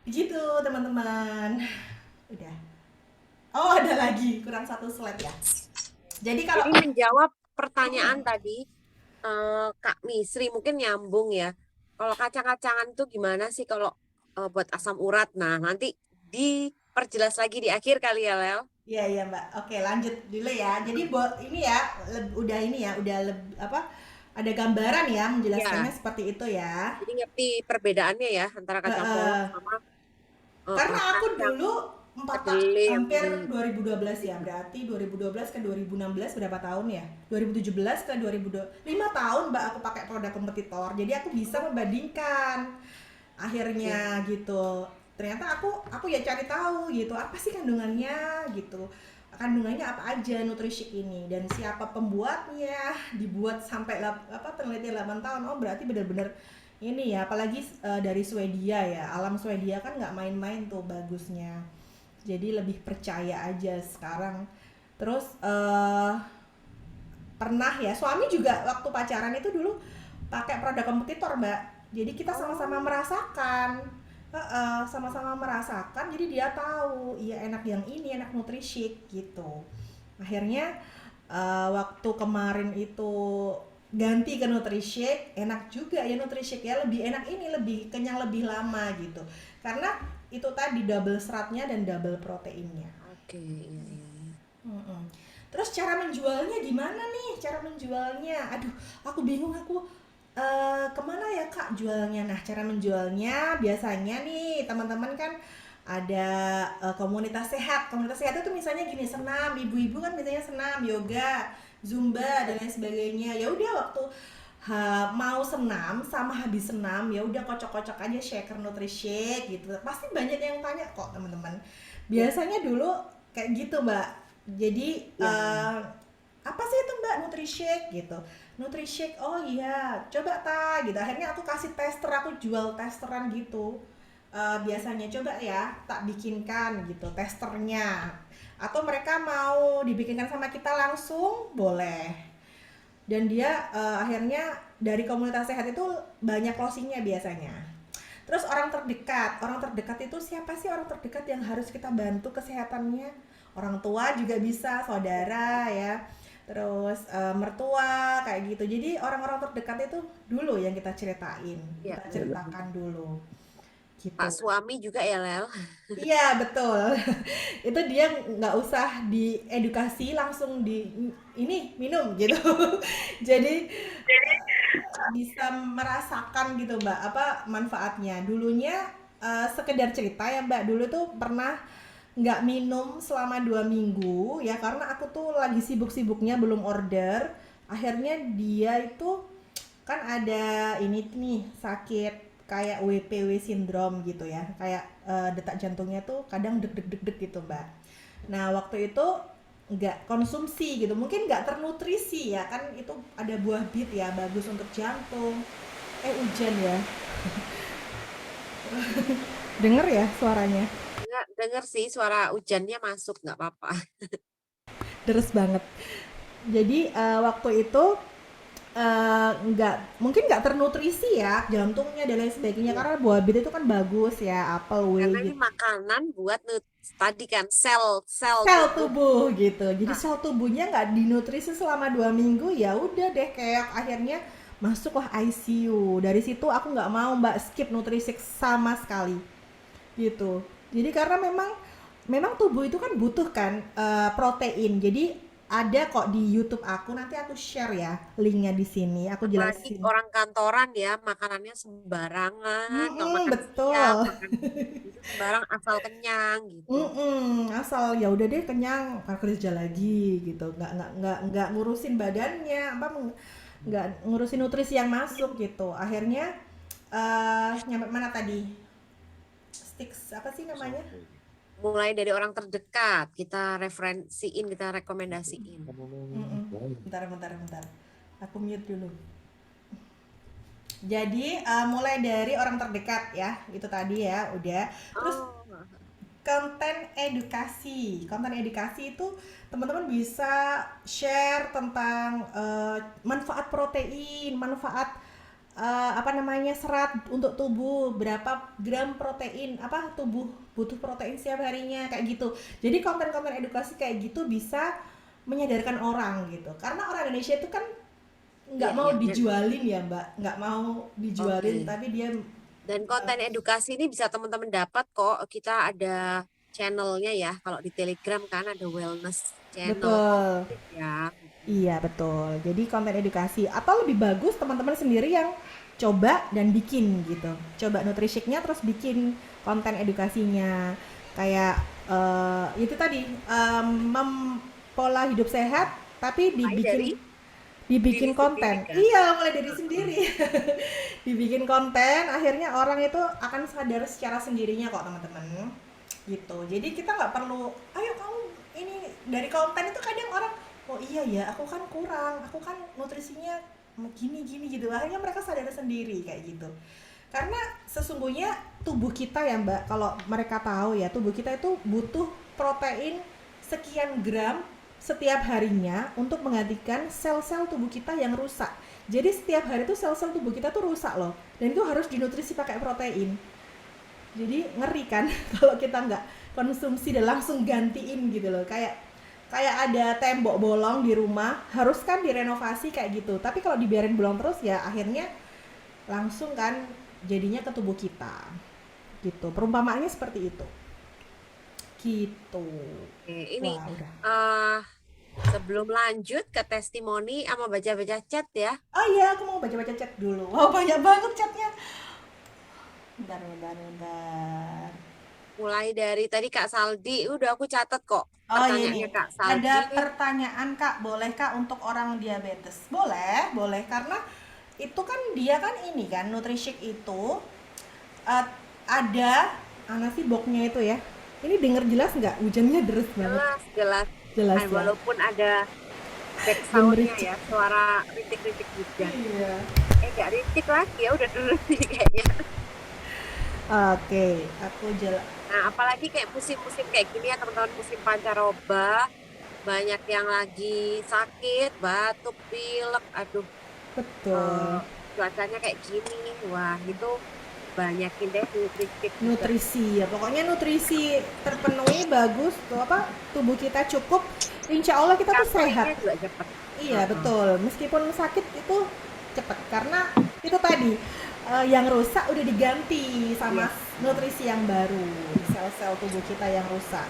Begitu, teman-teman. Udah. Oh, ada lagi, kurang satu slide ya. Jadi kalau jadi menjawab pertanyaan mm, tadi Kak Misri mungkin nyambung ya. Kalau kacang-kacangan itu gimana sih kalau buat asam urat? Nah, nanti diperjelas lagi di akhir kali ya, Lel. iya iya Mbak. Oke, lanjut dulu ya. Jadi buat ini ya udah ini ya, udah apa? Ada gambaran ya menjelaskannya Ya, seperti itu ya. jadi ngerti perbedaannya ya antara kacang polong Heeh. sama Karena aku kacang dulu 4 kedelai yang hampir di 2012 ya. Berarti 2012 ke 2016 berapa tahun ya? 2017 ke 2002 5 tahun Mbak aku pakai produk kompetitor. Jadi aku bisa membandingkan Oke. akhirnya gitu. Ternyata aku ya cari tahu gitu apa sih kandungannya gitu, kandungannya apa aja Nutrishick ini dan siapa pembuatnya, dibuat sampai apa penelitian 8 tahun. Oh berarti benar-benar ini ya apalagi dari Swedia ya, alam Swedia kan nggak main-main tuh bagusnya, jadi lebih percaya aja sekarang. Terus pernah ya suami juga waktu pacaran itu dulu pakai produk kompetitor Mbak, jadi kita sama-sama Oh, merasakan. Sama-sama merasakan jadi dia tahu iya enak yang ini enak Nutrishick gitu. Akhirnya waktu kemarin itu ganti ke Nutrishick enak juga ya Nutrishick ya, lebih enak ini lebih kenyang lebih lama gitu karena itu tadi double seratnya dan double proteinnya. oke, iya, iya, iya. Mm-mm. Terus cara menjualnya gimana nih? Cara menjualnya, aduh, aku bingung aku kemana ya kak jualnya? Nah, cara menjualnya biasanya nih teman-teman kan ada komunitas sehat. Komunitas sehat itu misalnya gini, senam, ibu-ibu kan biasanya senam, yoga, zumba dan lain sebagainya. Ya udah waktu mau senam sama habis senam ya udah kocok-kocok aja shaker Nutri-Shake gitu. Pasti banyak yang tanya kok teman-teman. Ya, Biasanya dulu kayak gitu mbak. Jadi ya. apa sih itu mbak Nutri-Shake gitu. Nutri-Shake, oh iya coba ta gitu. Akhirnya aku kasih tester, aku jual testeran gitu. Biasanya coba ya tak bikinkan gitu testernya, atau mereka mau dibikinkan sama kita langsung boleh. Dan dia akhirnya dari komunitas sehat itu banyak closingnya biasanya. Terus orang terdekat itu siapa sih orang terdekat yang harus kita bantu kesehatannya? Orang tua juga bisa, saudara ya, terus mertua kayak gitu. Jadi orang-orang terdekat itu dulu yang kita ceritain, Ya, kita ceritakan dulu Pak gitu. suami juga ya, Lel. Iya betul. Itu dia nggak usah diedukasi, langsung di ini minum gitu. Jadi bisa merasakan gitu mbak apa manfaatnya. Dulunya sekedar cerita ya mbak, dulu tuh pernah nggak minum selama 2 minggu ya karena aku tuh lagi sibuk-sibuknya belum order. Akhirnya dia itu kan ada ini nih sakit kayak WPW sindrom gitu ya, kayak detak jantungnya tuh kadang deg deg deg deg gitu mbak. Nah waktu itu nggak konsumsi gitu, mungkin nggak ternutrisi ya kan, itu ada buah bit ya bagus untuk jantung. Hujan ya, denger ya suaranya, Dengar sih suara hujannya masuk, nggak apa-apa. deres banget. Jadi waktu itu nggak mungkin nggak ternutrisi ya jantungnya dan lain sebagainya, Iya. karena buah bit itu kan bagus ya, apel, whey Karena ini gitu, makanan buat tadi kan sel-sel sel tubuh. tubuh gitu. Jadi Nah, sel tubuhnya nggak dinutrisi selama 2 minggu, ya udah deh kayak akhirnya masuklah ICU. Dari situ aku nggak mau mbak skip nutrisi sama sekali gitu. Jadi karena memang memang tubuh itu kan butuh kan protein. Jadi ada kok di YouTube aku, nanti aku share ya linknya di sini. Aku apalagi jelasin. orang kantoran ya, makanannya sembarangan. Kalau makan siang, Betul. makan itu sembarang asal kenyang gitu. Asal ya udah deh kenyang, kerja lagi gitu. Nggak ngurusin badannya, apa nggak ngurusin nutrisi yang masuk gitu. Akhirnya nyampe mana tadi? Sticks apa sih namanya? Mulai dari orang terdekat, kita referensiin, kita rekomendasiin. Bentar, bentar, bentar. Aku mute dulu. Jadi mulai dari orang terdekat ya, itu tadi ya, udah. Terus Oh, konten edukasi itu teman-teman bisa share tentang manfaat protein, manfaat apa namanya serat untuk tubuh, berapa gram protein, apa tubuh butuh protein setiap harinya kayak gitu. Jadi konten-konten edukasi kayak gitu bisa menyadarkan orang gitu, karena orang Indonesia itu kan nggak iya, mau iya. dijualin ya mbak, nggak mau dijualin Oke. tapi dia Dan konten edukasi ini bisa teman-teman dapat kok. Kita ada channelnya ya. Kalau di Telegram kan ada wellness channel betul. komplit ya. Iya betul. Jadi konten edukasi atau lebih bagus teman-teman sendiri yang coba dan bikin gitu. Coba Nutrishick-nya terus bikin konten edukasinya. Kayak itu tadi pola hidup sehat tapi Mulai dari dibikin diri dibikin sendiri konten. kan. Iya, mulai dari Heeh. sendiri. Dibikin konten, akhirnya orang itu akan sadar secara sendirinya kok teman-teman. Gitu. Jadi kita nggak perlu, ayo kamu ini dari konten itu kadang orang, oh iya ya, aku kan kurang, aku kan nutrisinya gini gini gitu. Akhirnya mereka sadar sendiri kayak gitu. Karena sesungguhnya tubuh kita ya Mbak, kalau mereka tahu ya, tubuh kita itu butuh protein sekian gram setiap harinya untuk menggantikan sel-sel tubuh kita yang rusak. Jadi setiap hari itu sel-sel tubuh kita tuh rusak loh, dan itu harus dinutrisi pakai protein. Jadi ngeri kan kalau kita nggak konsumsi dan langsung gantiin gitu loh. Kayak ada tembok bolong di rumah, harus kan direnovasi kayak gitu. Tapi kalau dibiarin bolong terus ya akhirnya langsung kan jadinya ke tubuh kita. Gitu. Perumpamaannya seperti itu. Gitu. Oke, ini Wah, udah. eh Sebelum lanjut ke testimoni sama baca-baca chat ya. Oh iya, aku mau baca-baca chat dulu. Wow, banyak banget chatnya. Bentar, bentar, bentar. Mulai dari tadi Kak Saldi, udah aku catat kok Oh iya pertanyaannya nih, Kak ada Saldi. pertanyaan Kak, boleh Kak untuk orang diabetes? Boleh, boleh karena itu kan dia kan ini kan Nutrisik itu eh, ada nasi boxnya itu ya. Ini denger jelas nggak? Hujannya deras banget. Jelas, jelas. Jelas ya. Walaupun ada back sound-nya Gemericik. ya, suara rintik-rintik hujan. Iya. Nggak rintik lagi ya, udah deras sih kayaknya. Oke, aku jelas. Nah, apalagi kayak musim-musim kayak gini ya, teman-teman, musim pancaroba, banyak yang lagi sakit, batuk, pilek, aduh, eh, Betul. cuacanya kayak gini, wah itu banyakin deh nutristik juga. Nutrisi ya, pokoknya nutrisi terpenuhi bagus tuh apa tubuh kita cukup, insya Allah kita tuh sehat. Recovery-nya juga cepet. Iya Heeh. betul, meskipun sakit itu cepet karena itu tadi yang rusak udah diganti sama Iya. nutrisi yang baru di sel-sel tubuh kita yang rusak.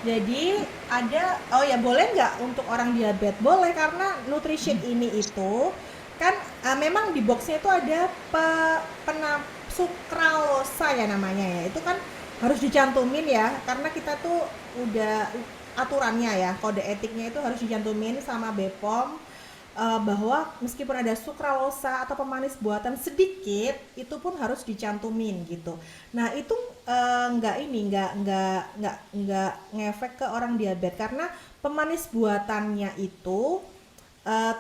Jadi ada, oh ya boleh nggak untuk orang diabetes? Boleh karena nutrition ini itu kan memang di boxnya itu ada sukralosa ya namanya ya. Itu kan harus dicantumin ya karena kita tuh udah aturannya ya kode etiknya itu harus dicantumin sama BPOM bahwa meskipun ada sukralosa atau pemanis buatan sedikit itu pun harus dicantumin gitu. Nah itu nggak ini nggak ngefek ke orang diabetes karena pemanis buatannya itu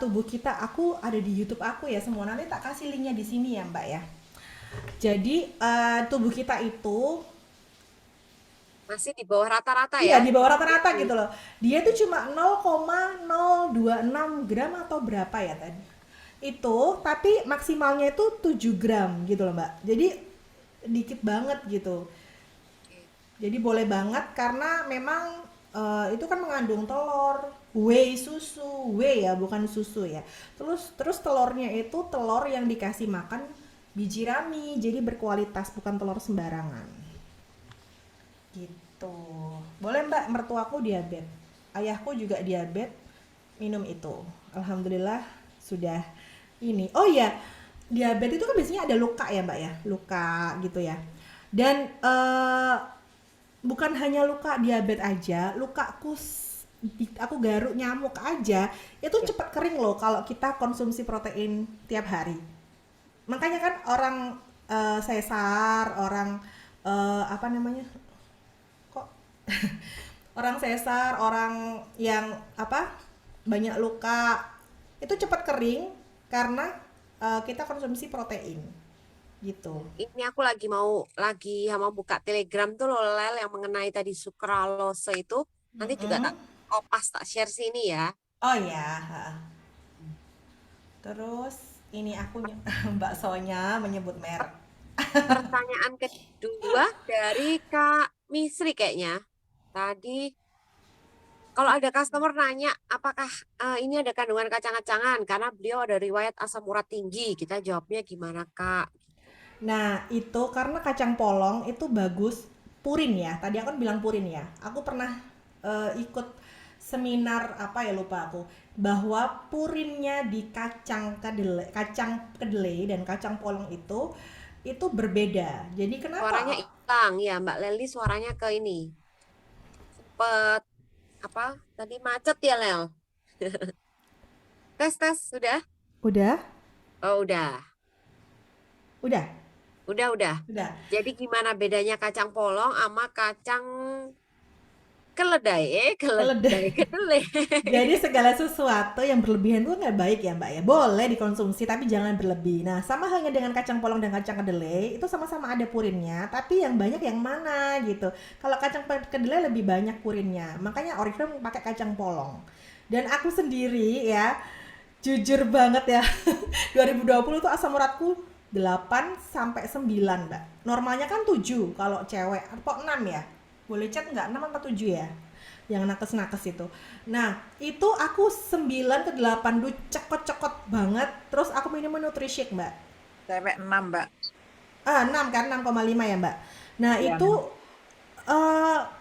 tubuh kita aku ada di YouTube aku ya semua nanti tak kasih linknya di sini ya Mbak ya. Jadi tubuh kita itu Masih di bawah rata-rata iya ya. di bawah rata-rata Itu. gitu loh. Dia tuh cuma 0,026 gram atau berapa ya tadi. Itu tapi maksimalnya itu 7 gram gitu loh, Mbak. Jadi dikit banget gitu. Oke. Jadi boleh banget karena memang itu kan mengandung telur, whey susu, whey ya bukan susu ya. Terus terus telurnya itu telur yang dikasih makan biji rami, jadi berkualitas bukan telur sembarangan. Gitu. Boleh Mbak, mertuaku diabetes. Ayahku juga diabetes, minum itu. Alhamdulillah sudah ini. Oh iya, diabetes itu kan biasanya ada luka ya Mbak ya, luka gitu ya. Dan bukan hanya luka diabetes aja, luka aku garuk nyamuk aja itu Ya. cepat kering loh kalau kita konsumsi protein tiap hari. Makanya kan orang sesar, orang apa namanya? Kok orang sesar, orang yang apa? Banyak luka itu cepat kering karena kita konsumsi protein gitu. Ini aku lagi mau buka Telegram tuh loh Lel yang mengenai tadi sukralose itu. Nanti juga tak Mm-mm. kopas tak share sini ya. Oh ya, terus ini aku Mbak Sonya menyebut merek. Pertanyaan kedua dari Kak Misri kayaknya. Tadi kalau ada customer nanya apakah ini ada kandungan kacang-kacangan karena beliau ada riwayat asam urat tinggi. Kita jawabnya gimana Kak? Nah, itu karena kacang polong itu bagus purin ya. Tadi aku kan bilang purin ya. Aku pernah ikut seminar apa ya lupa aku bahwa purinnya di kacang kedelai dan kacang polong itu berbeda. Jadi Suaranya kenapa? hilang ya Mbak Leli suaranya ke ini. Sempet apa? Tadi macet ya Lel. Tes tes sudah? Udah? Oh udah. Udah? Udah. Udah. Jadi gimana bedanya kacang polong sama kacang keledai? Keledai Keledai. kedelai. Jadi segala sesuatu yang berlebihan itu nggak baik ya Mbak ya. Boleh dikonsumsi tapi jangan berlebih. Nah sama halnya dengan kacang polong dan kacang kedelai itu sama-sama ada purinnya. Tapi yang banyak yang mana gitu. Kalau kacang kedelai lebih banyak purinnya. Makanya Oriflame pakai kacang polong. Dan aku sendiri ya jujur banget ya 2020 tuh asam uratku 8 sampai 9 Mbak. Normalnya kan 7 kalau cewek. Apa 6 ya? Boleh chat nggak? 6 apa 7 ya? Yang nakes-nakes itu. Nah, itu aku 9 ke 8 duh cekot-cekot banget. Terus aku minum nutrishake, Mbak. Cewek 6 Mbak. 6 kan 6,5 ya, Mbak. Nah, Ya, itu 6.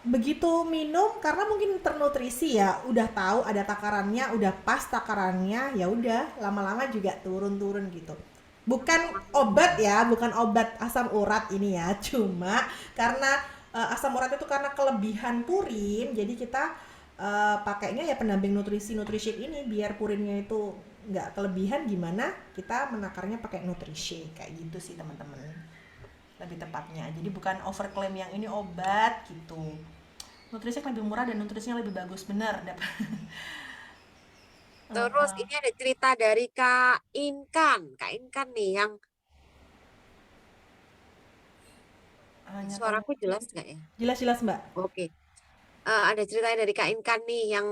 Begitu minum karena mungkin ternutrisi ya, udah tahu ada takarannya, udah pas takarannya, ya udah lama-lama juga turun-turun gitu. Bukan obat ya, bukan obat asam urat ini ya, cuma karena asam urat itu karena kelebihan purin, jadi kita pakainya ya pendamping nutrisi Nutrishake ini biar purinnya itu nggak kelebihan, gimana kita menakarnya pakai Nutrishake kayak gitu sih teman-teman, lebih tepatnya. Jadi bukan overclaim yang ini obat gitu. Nutrisinya lebih murah dan nutrisinya lebih bagus, bener dapat. Terus ini ada cerita dari Kak Inkan. Kak Inkan nih yang Hanya kamu suaraku jelas nggak ya? jelas-jelas mbak. Oke. Ada cerita dari Kak Inkan nih yang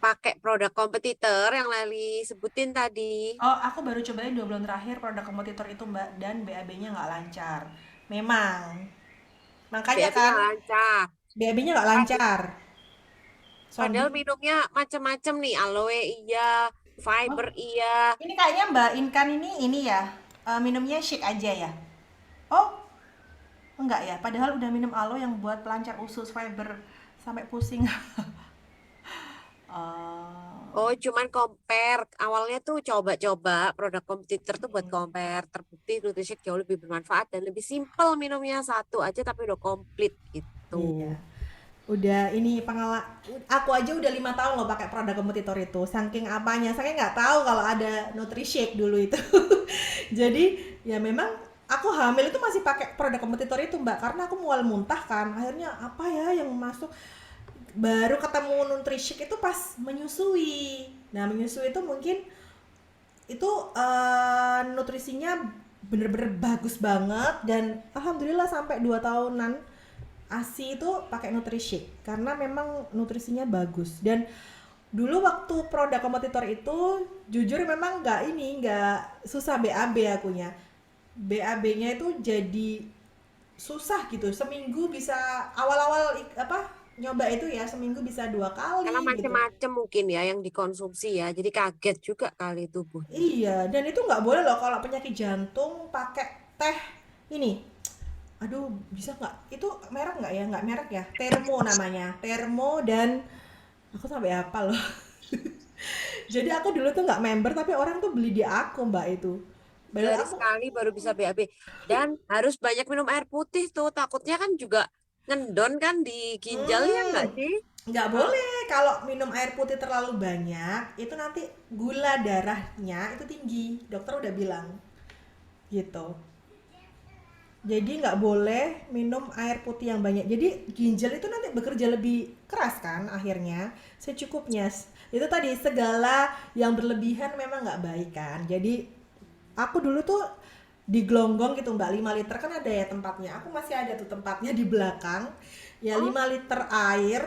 pakai produk kompetitor yang Leli sebutin tadi. Oh, aku baru cobain 2 bulan terakhir produk kompetitor itu mbak, dan BAB-nya nggak lancar. Memang, makanya BAB-nya kan lancar. BAB-nya nggak lancar. Padahal Sondi. minumnya macem-macem nih, aloe iya, Oh, fiber iya. ini kayaknya mbak Inkan ini ya, minumnya shake aja ya. Oh, enggak ya. Padahal udah minum aloe yang buat pelancar usus, fiber sampai pusing. Oh, cuman compare. Awalnya tuh coba-coba produk kompetitor tuh buat Hmm. compare. Terbukti Nutrishake jauh lebih bermanfaat dan lebih simpel minumnya satu aja tapi udah komplit gitu. Iya. Udah ini aku aja udah 5 tahun loh pakai produk kompetitor itu. Saking apanya, saya nggak tahu kalau ada Nutrishake dulu itu. Jadi ya memang aku hamil itu masih pakai produk kompetitor itu mbak, karena aku mual muntah kan. Akhirnya apa ya yang masuk, baru ketemu Nutrishake itu pas menyusui. Nah menyusui itu mungkin itu nutrisinya bener-bener bagus banget, dan alhamdulillah sampai 2 tahunan ASI itu pakai Nutrishake karena memang nutrisinya bagus. Dan dulu waktu produk kompetitor itu jujur memang nggak susah BAB akunya. BAB-nya itu jadi susah gitu. Seminggu bisa, awal-awal apa nyoba itu ya, seminggu bisa 2 kali Karena gitu. macam-macam mungkin ya yang dikonsumsi ya. Jadi kaget juga kali tubuhnya. Iya, dan itu nggak boleh loh kalau penyakit jantung pakai teh ini. Aduh, bisa nggak? Itu merek nggak ya? Nggak merek ya? Termo namanya. Termo, dan aku sampai apa loh. Jadi aku dulu tuh nggak member, tapi orang tuh beli di aku mbak itu. Baru Dari aku sekali baru bisa BAB. Dan harus banyak minum air putih tuh. Takutnya kan juga ngendon kan di ginjal ya hmm, nggak sih? nggak Hah? boleh kalau minum air putih terlalu banyak. Itu nanti gula darahnya itu tinggi. Dokter udah bilang gitu. Jadi nggak boleh minum air putih yang banyak. Jadi ginjal itu nanti bekerja lebih keras kan akhirnya. Secukupnya. Itu tadi segala yang berlebihan memang nggak baik kan. Jadi aku dulu tuh di Glonggong gitu mbak, 5 liter kan ada ya tempatnya. Aku masih ada tuh tempatnya di belakang. Ya Oh, 5 liter air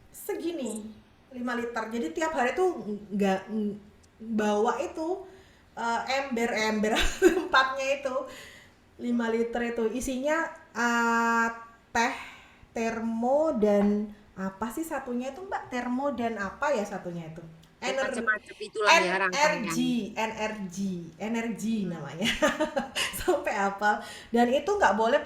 segini. 5 liter. Jadi tiap hari tuh nggak bawa itu ember-ember tempatnya itu 5 liter itu isinya teh termo, dan apa sih satunya itu mbak, termo dan apa ya satunya itu, ya Ener macam-macam itulah ya rangkaiannya. energi namanya. Sampai hafal. Dan itu nggak boleh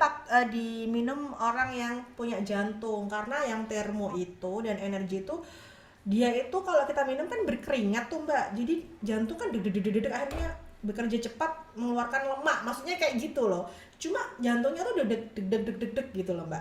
diminum orang yang punya jantung, karena yang termo itu dan energi itu dia itu kalau kita minum kan berkeringat tuh mbak, jadi jantung kan deg deg deg deg, akhirnya bekerja cepat mengeluarkan lemak, maksudnya kayak gitu loh. Cuma jantungnya tuh deg deg deg deg deg deg gitu loh mbak.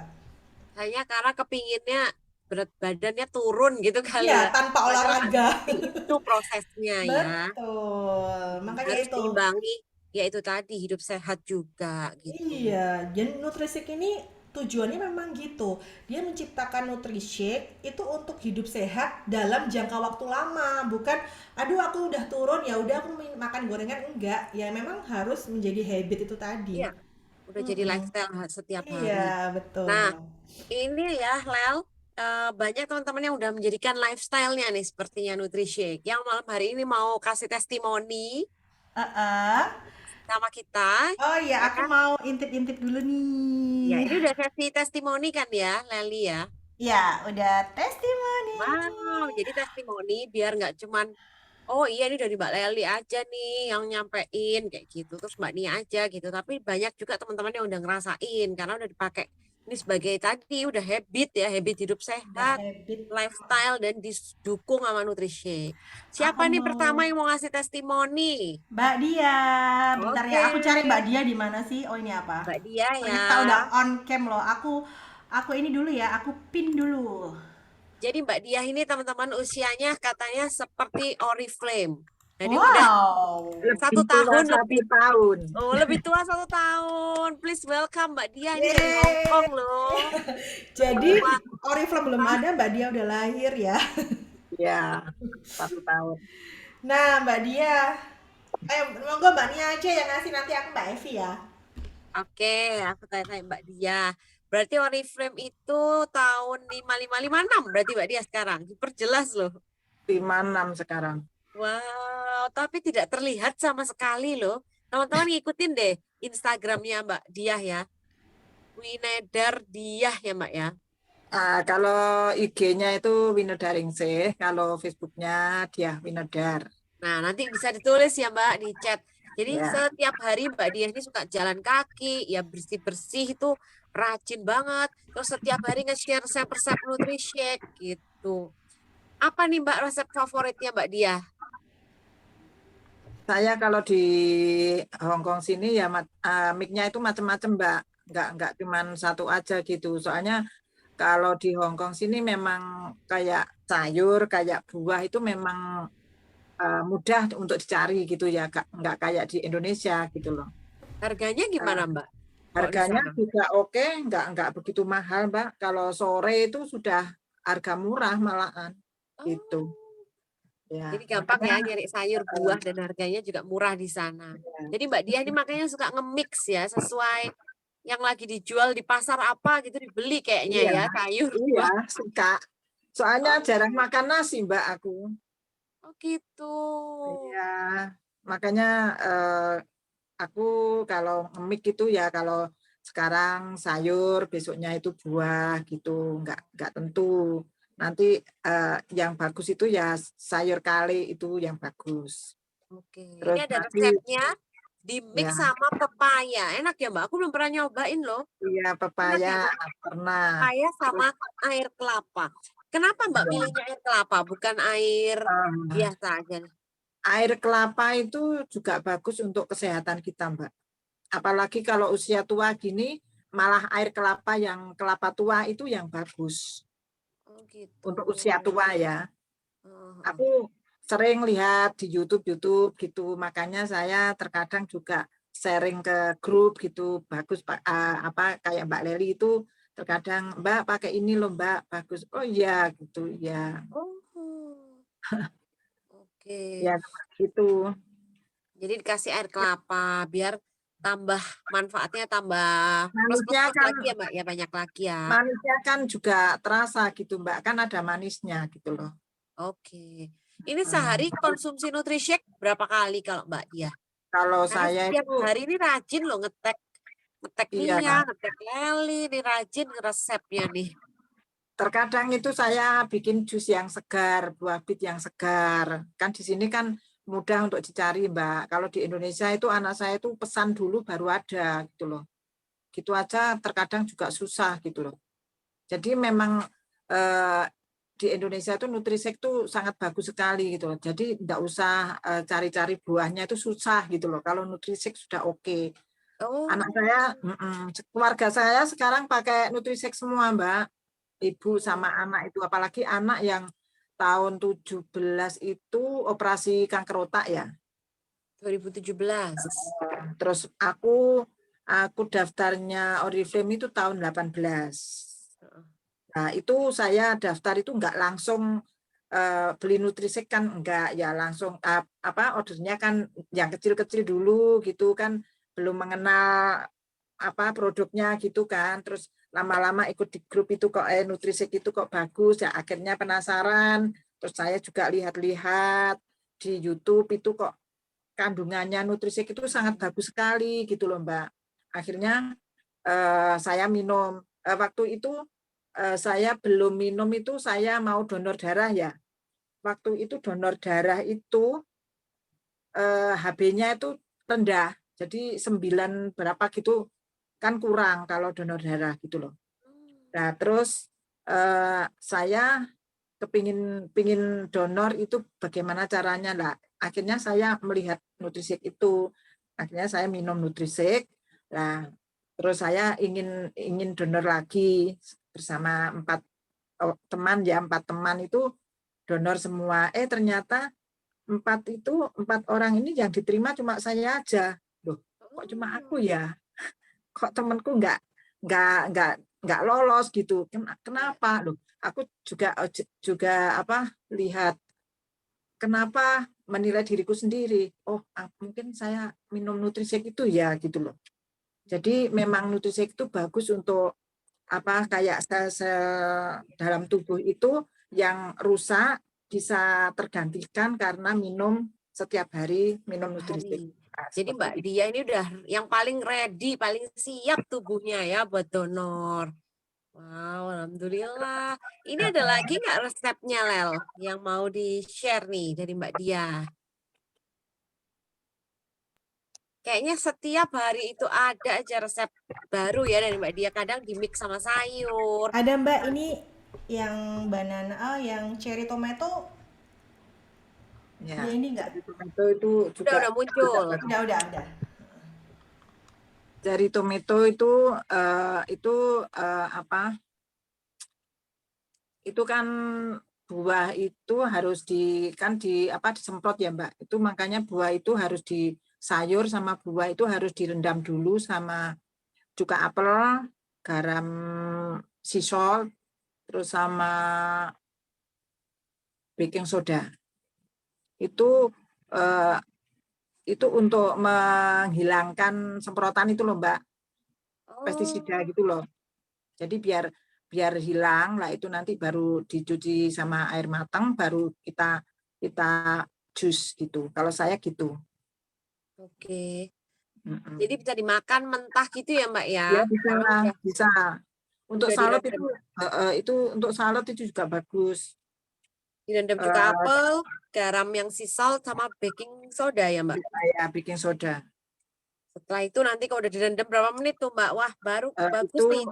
Hanya karena kepinginnya berat badannya turun gitu kali Iya, ya. tanpa Padahal nggak olahraga. seperti itu prosesnya ya. Betul, makanya Harus itu. diimbangi, ya itu tadi hidup sehat juga gitu. Iya, dan Nutrisik ini tujuannya memang gitu. Dia menciptakan Nutrisik itu untuk hidup sehat dalam jangka waktu lama, bukan aduh aku udah turun ya udah aku makan gorengan, enggak. Ya memang harus menjadi habit itu tadi. Iya, udah jadi Mm-mm. lifestyle setiap Iya, hari. Nah, betul. ini ya, Lel, banyak teman-teman yang udah menjadikan lifestyle-nya nih sepertinya Nutrishake. Yang malam hari ini mau kasih testimoni Uh-uh. sama kita, Oh iya, ya aku kan? mau intip-intip dulu Ya, nih. ini udah sesi testimoni kan ya, Leli ya? Ya, udah testimoni. Wow, jadi testimoni biar nggak cuman, oh iya ini dari Mbak Leli aja nih yang nyampein kayak gitu, terus Mbak Nia aja gitu. Tapi banyak juga teman-teman yang udah ngerasain karena udah dipakai Ini sebagai tadi udah habit ya, habit hidup Udah sehat, habit. lifestyle dan didukung sama nutrisi. Aku Siapa nih mau pertama yang mau ngasih testimoni? Mbak Dia, bentar ya. Oke, Aku cari Mbak Dia di mana sih? Oh, ini apa? Mbak Dia ya. Ternyata udah on cam loh. Aku ini dulu ya. Aku pin dulu. Jadi Mbak Dia ini teman-teman usianya katanya seperti Oriflame. Jadi udah Wow. satu Lebih tua tahun satu lebih. tahun. Oh, lebih tua 1 tahun. Please welcome Mbak Dia ini dari Hong Yeay. Kong loh. Jadi Wah, Oriflame belum ada, Mbak Dia udah lahir ya. Ya, 1 tahun. Nah, Mbak Dia, monggo Mbak Nia aja yang ngasih, nanti aku Mbak Evi ya. oke, aku tanya-tanya Mbak Dia. Berarti Oriflame itu tahun 5556 berarti Mbak Dia sekarang. Diperjelas loh. 56 sekarang. Wow, tapi tidak terlihat sama sekali loh. Teman-teman ngikutin deh Instagramnya Mbak Diah ya. Winedar Diah ya Mbak ya. Kalau IG-nya itu Winodaringse, kalau Facebooknya dia Winodar. Nah, nanti bisa ditulis ya Mbak di chat. Jadi Ya, setiap hari Mbak Diah ini suka jalan kaki, ya bersih-bersih itu rajin banget. Terus setiap hari nge-share resep-resep Nutrishake gitu. Apa nih Mbak resep favoritnya Mbak Diah? saya kalau di Hong Kong sini ya mic-nya itu macam-macam, Mbak. Nggak cuman satu aja gitu. Soalnya kalau di Hong Kong sini memang kayak sayur, kayak buah itu memang mudah untuk dicari gitu ya, nggak kayak di Indonesia gitu loh. Harganya Nah, gimana Mbak? Kalau di harganya sana? juga oke, nggak begitu mahal, Mbak. Kalau sore itu sudah harga murah malahan gitu. Oh, Ya, jadi gampang makanya ya nyari sayur, buah, dan harganya juga murah di sana. Jadi Mbak Diah ini makanya suka nge-mix ya, sesuai yang lagi dijual di pasar apa gitu dibeli kayaknya iya, ya, sayur, iya buah. suka. Soalnya Oh, jarang makan nasi, Mbak, aku. oh gitu. Iya, makanya aku kalau ngemik itu ya kalau sekarang sayur, besoknya itu buah gitu, nggak tentu. Nanti yang bagus itu ya sayur kale itu yang bagus. Oke, ini Terus ada nanti resepnya di mix ya, sama pepaya. Enak ya Mbak? Aku belum pernah nyobain loh. iya Enak pepaya ya Mbak? pernah. Pepaya Terus sama air kelapa. Kenapa Mbak ya, milihnya air kelapa, bukan air eh, biasa aja? air kelapa itu juga bagus untuk kesehatan kita, Mbak. Apalagi kalau usia tua gini, malah air kelapa yang kelapa tua itu yang bagus Oh gitu. untuk usia tua ya. Heeh. Aku sering lihat di YouTube gitu, makanya saya terkadang juga sharing ke grup gitu, bagus Pak, apa kayak Mbak Leli itu terkadang Mbak pakai ini loh Mbak, bagus. Oh iya gitu ya. Oh, Ya oke. itu. Jadi dikasih air kelapa biar tambah manfaatnya tambah plus plus Manisnya plus kan lagi ya Mbak ya, banyak lagi ya. manisnya kan juga terasa gitu Mbak, kan ada manisnya gitu loh. Oke. Ini Hmm. sehari konsumsi Nutrishake berapa kali kalau Mbak dia? Kalau Karena saya setiap itu hari ini rajin loh ngetek ngetek iya, Nia, ngetek Leli, ini rajin resepnya nih. terkadang itu saya bikin jus yang segar, buah bit yang segar. Kan di sini kan mudah untuk dicari, Mbak. Kalau di Indonesia itu anak saya itu pesan dulu baru ada gitu loh. Gitu aja terkadang juga susah gitu loh. Jadi memang eh, di Indonesia itu Nutrisek tuh sangat bagus sekali gitu loh. Jadi enggak usah cari-cari buahnya itu susah gitu loh. Kalau Nutrisek sudah oke. Anak saya, Oh. keluarga saya sekarang pakai Nutrisek semua, Mbak. Ibu sama Hmm, anak itu, apalagi anak yang tahun 17 itu operasi kanker otak ya. 2017. Terus aku daftarnya Oriflame itu tahun 18. Heeh. Nah, itu saya daftar itu enggak langsung beli Nutrisek kan enggak ya langsung apa ordernya kan yang kecil-kecil dulu gitu kan belum mengenal apa produknya gitu kan. Terus lama-lama ikut di grup itu kok Nutrisek itu kok bagus ya akhirnya penasaran. Terus saya juga lihat-lihat di YouTube itu kok kandungannya Nutrisek itu sangat bagus sekali gitu loh Mbak. Akhirnya saya minum. Waktu itu saya belum minum itu saya mau donor darah ya. Waktu itu donor darah itu HB-nya itu rendah. Jadi 9 berapa gitu kan kurang kalau donor darah gitu loh. Nah, terus saya pingin donor itu bagaimana caranya lah. Akhirnya saya melihat Nutrisik itu. Akhirnya saya minum Nutrisik. Nah, terus saya ingin donor lagi bersama 4 teman ya, 4 teman itu donor semua. Ternyata 4 orang ini yang diterima cuma saya aja. Loh, kok cuma aku ya? Kok temanku nggak lolos gitu? Kenapa? Loh, aku juga lihat kenapa menilai diriku sendiri. Oh, mungkin saya minum Nutrisek itu ya gitu loh. Jadi memang Nutrisek itu bagus untuk kayak sel-sel dalam tubuh itu yang rusak bisa tergantikan karena setiap hari minum Nutrisek. Hari. Nah, Jadi seperti Mbak itu. Dia ini udah yang paling ready, paling siap tubuhnya ya buat donor. Wow, alhamdulillah. Ini ada lagi nggak resepnya, Lel, yang mau di-share nih dari Mbak Dia? Kayaknya setiap hari itu ada aja resep baru ya dari Mbak Dia. Kadang di-mix sama sayur. Ada Mbak ini yang banana, yang cherry tomato, Ya, dia ini enggak? jadi tomato itu juga Udah muncul. bagus. Udah. Dari tomato itu itu kan buah itu harus disemprot ya Mbak. Itu makanya buah itu harus sayur sama buah itu harus direndam dulu sama cuka apel, garam sea salt, terus sama baking soda. Itu eh, itu untuk menghilangkan semprotan itu loh Mbak, pestisida Oh, gitu loh. Jadi biar biar hilang lah itu nanti baru dicuci sama air matang baru kita kita jus gitu. Kalau saya gitu. oke. Jadi Mm-mm. bisa dimakan mentah gitu ya, Mbak ya? Ya bisa Karena bisa. Untuk udah salad direndam. itu untuk salad itu juga bagus. Direndam cuka Eh, apel, garam yang sea salt sama baking soda ya, Mbak. ya baking soda. Setelah itu nanti kalau udah direndam berapa menit tuh, Mbak? Wah, baru bagus Itu nih.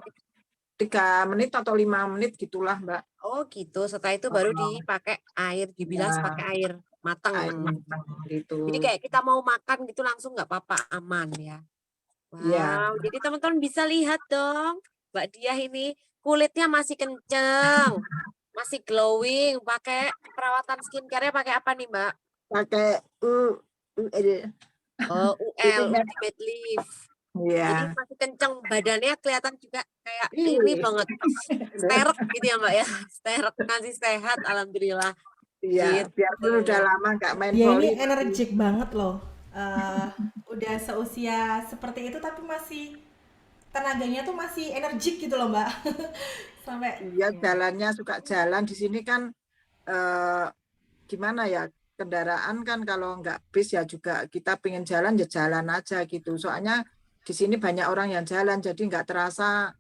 3 menit atau 5 menit gitulah Mbak. Oh, gitu. Setelah itu baru Oh, dipakai air, dibilas pakai ya, air mateng. air matang gitu. Jadi kayak kita mau makan gitu langsung nggak apa-apa, aman ya. Ya, Wow, jadi teman-teman bisa lihat dong, Mbak Diah ini kulitnya masih kenceng, masih glowing. Pakai perawatan skincare-nya pakai apa nih, Mbak? pakai ini. Oh, Itu UL Ultimate Leaf. Jadi ya. masih kenceng, badannya kelihatan juga kayak ini Ih. banget, sterek gitu ya, Mbak ya. Sterek, masih sehat, alhamdulillah. Iya, Gitu. biarpun udah lama nggak main Dia voli, ini tapi energik banget loh. Eh, udah seusia seperti itu tapi masih tenaganya tuh masih energik gitu loh Mbak. Sampai iya jalannya suka jalan di sini kan eh, gimana ya kendaraan kan kalau nggak bis ya juga kita pengen jalan ya jalan aja gitu. Soalnya di sini banyak orang yang jalan jadi nggak terasa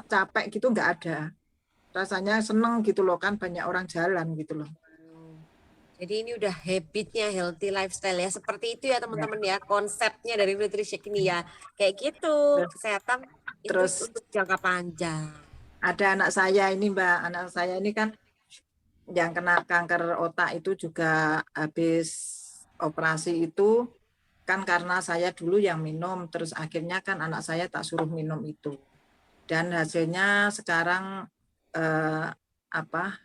capek gitu nggak ada. Rasanya seneng gitu loh kan banyak orang jalan gitu loh. Hmm. Jadi ini udah habitnya healthy lifestyle ya. Seperti itu ya Ya. teman-teman ya. Konsepnya dari Nutrishake ini ya. Kayak gitu. Terus, Kesehatan itu terus untuk jangka panjang. ada anak saya ini Mbak, anak saya ini kan yang kena kanker otak itu juga habis operasi itu kan karena saya dulu yang minum, terus akhirnya kan anak saya tak suruh minum itu. Dan hasilnya sekarang eh,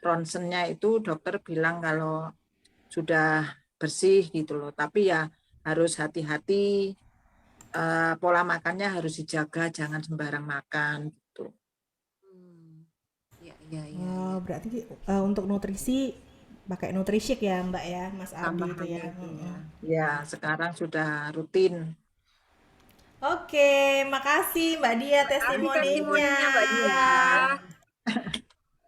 ronsennya itu dokter bilang kalau sudah bersih gitu loh. Tapi ya harus hati-hati, pola makannya harus dijaga, jangan sembarang makan gitu. Hmm. Ya, ya, ya, ya. berarti untuk nutrisi pakai Nutrisik ya Mbak ya, Mas Ardi itu Tambahannya ya. itu ya. Ya, sekarang sudah rutin. Oke, makasih Mbak Dia Kasih testimoninya. testimoninya Mbak Dia.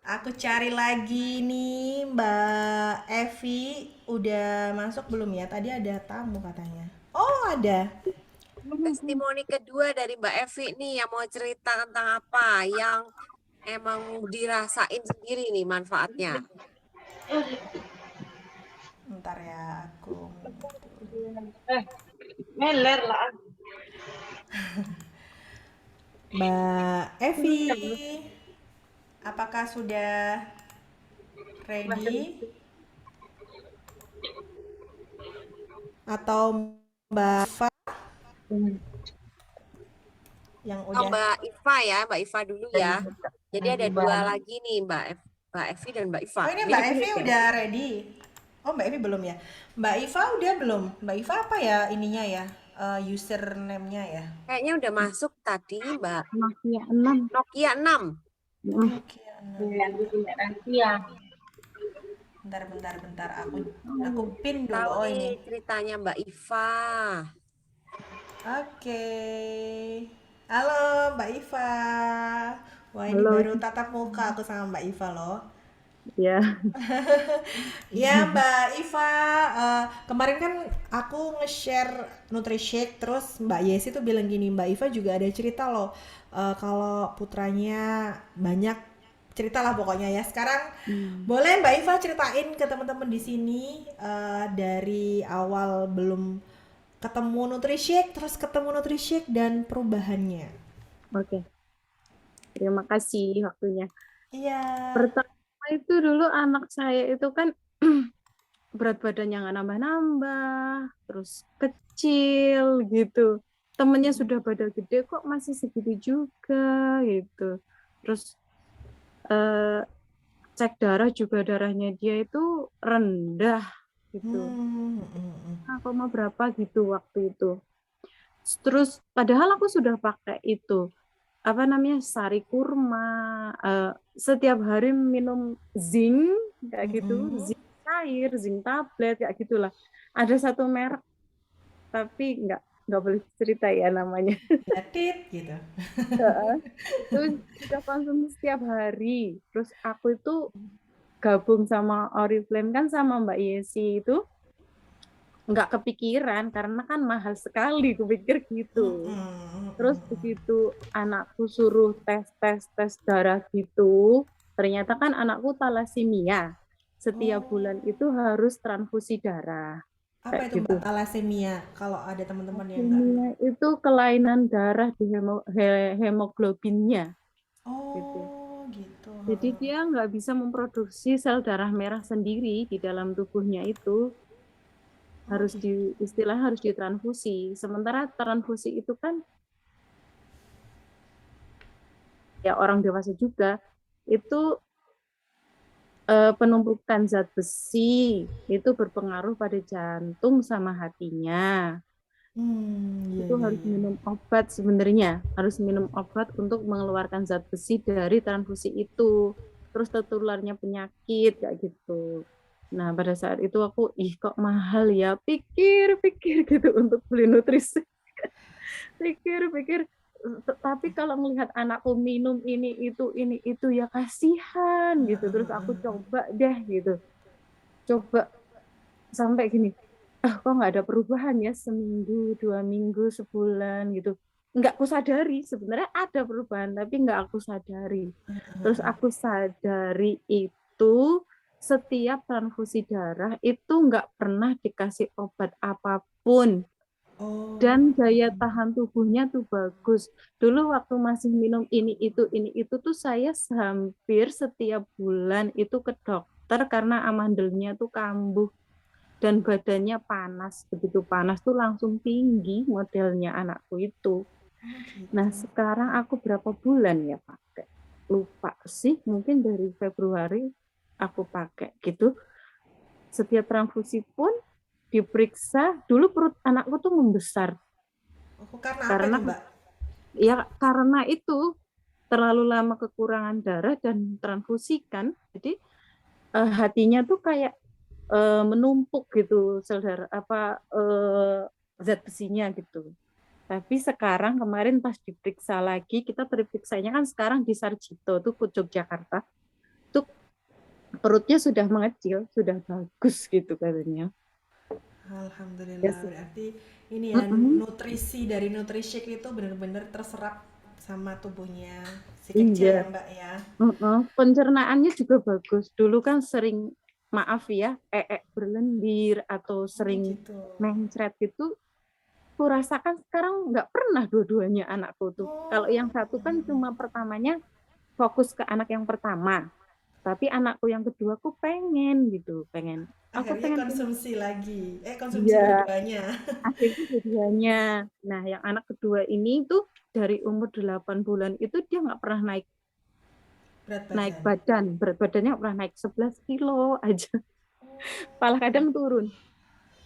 Aku cari lagi nih Mbak Evi, udah masuk belum ya? Tadi ada tamu katanya. Oh, ada. Testimoni kedua dari Mbak Evi nih yang mau cerita tentang apa yang emang dirasain sendiri nih manfaatnya. Bentar ya, aku. Meler lah. Mbak Evi. Apakah sudah ready atau Mbak Iva yang Oh, udah? Mbak Iva ya, Mbak Iva dulu ya. Jadi ada dua Mbak. lagi nih, Mbak Evi dan Mbak Iva. Oh ini Mbak Evi Mirip-mirip ya. udah ready. Oh Mbak Evi belum ya. Mbak Iva udah belum. Mbak Iva apa ya ininya ya? Username-nya ya. Kayaknya udah masuk tadi, Mbak. Nokia 6. Nokia 6. Oke, bentar. Aku pin dulu. Tahu Oh nih ini. ceritanya Mbak Iva. Oke. Halo Mbak Iva. Wah ini Halo. baru tatap muka aku sama Mbak Iva loh. Ya, Ya Mbak Iva, kemarin kan aku nge-share NutriShake, terus Mbak Yesi tuh bilang gini, Mbak Iva juga ada cerita loh, kalau putranya banyak cerita lah pokoknya ya. Sekarang boleh Mbak Iva ceritain ke teman-teman di sini dari awal belum ketemu NutriShake, terus ketemu NutriShake dan perubahannya. oke. Terima kasih waktunya. Iya. Pertama itu dulu anak saya itu kan berat badannya nggak nambah-nambah, terus kecil gitu. Temennya sudah pada gede kok masih segitu juga gitu. Terus eh, cek darah juga darahnya dia itu rendah gitu. 0,0 berapa gitu waktu itu. Terus padahal aku sudah pakai itu apa namanya sari kurma, setiap hari minum zinc kayak gitu, zinc cair, zinc tablet kayak gitulah. Ada satu merek tapi nggak boleh cerita ya namanya. Datit gitu. Heeh. Itu sudah konsumsi setiap hari. Terus aku itu gabung sama Oriflame kan sama Mbak Yesi itu nggak kepikiran karena kan mahal sekali, kupikir gitu. Terus begitu anakku suruh tes darah gitu, ternyata kan anakku talasemia. Setiap bulan itu harus transfusi darah. Apa Kayak itu gitu. Mbak thalassemia? Kalau ada teman-teman yang nggak. Talasemia itu kelainan darah di hemoglobinnya. Gitu. Oh gitu. Jadi dia nggak bisa memproduksi sel darah merah sendiri di dalam tubuhnya itu. Harus harus ditransfusi. Sementara transfusi itu kan ya orang dewasa juga itu penumpukan zat besi itu berpengaruh pada jantung sama hatinya. Iya, Itu iya, harus iya. minum obat sebenarnya, harus minum obat untuk mengeluarkan zat besi dari transfusi itu. Terus tertularnya penyakit kayak gitu. Nah, pada saat itu aku, kok mahal ya, pikir-pikir gitu untuk beli nutrisi. Pikir-pikir, tapi kalau melihat anakku minum ini itu ya kasihan gitu. Terus aku coba deh gitu. Coba sampai gini, kok nggak ada perubahan ya, seminggu, 2 minggu, sebulan gitu. Nggak aku sadari, sebenarnya ada perubahan, tapi nggak aku sadari. Terus aku sadari itu setiap transfusi darah itu nggak pernah dikasih obat apapun. Oh, Dan daya tahan tubuhnya tuh bagus. Dulu waktu masih minum ini itu tuh saya hampir setiap bulan itu ke dokter karena amandelnya tuh kambuh dan badannya panas. Begitu panas tuh langsung tinggi modelnya anakku itu. Nah, sekarang aku berapa bulan ya pakai? Lupa sih, mungkin dari Februari aku pakai gitu. Setiap transfusi pun diperiksa, dulu perut anakku tuh membesar karena apa karena itu Mbak? karena itu terlalu lama kekurangan darah dan transfusikan, jadi hatinya tuh kayak menumpuk gitu sel darah zat besinya gitu. Tapi sekarang kemarin pas diperiksa lagi, kita periksanya kan sekarang di Sarjito tuh Yogyakarta, tuh perutnya sudah mengecil, sudah bagus gitu katanya. Alhamdulillah, Yes. berarti ini ya nutrisi dari NutriShake itu benar-benar terserap sama tubuhnya si kecil Iya. ya Mbak ya. Pencernaannya juga bagus. Dulu kan sering, maaf ya, berlendir atau sering Gitu. mencret gitu. Aku rasakan sekarang nggak pernah dua-duanya anakku tuh. Kalau yang satu kan cuma pertamanya fokus ke anak yang pertama. Tapi anakku yang kedua aku pengen gitu, aku Akhirnya pengen punya, konsumsi lagi. Konsumsi iya, dua-duanya. akhirnya keduanya. Nah, yang anak kedua ini tuh dari umur 8 bulan itu dia nggak pernah naik Berat naik badan. badan, berat badannya nggak pernah naik 11 kilo aja, malah kadang turun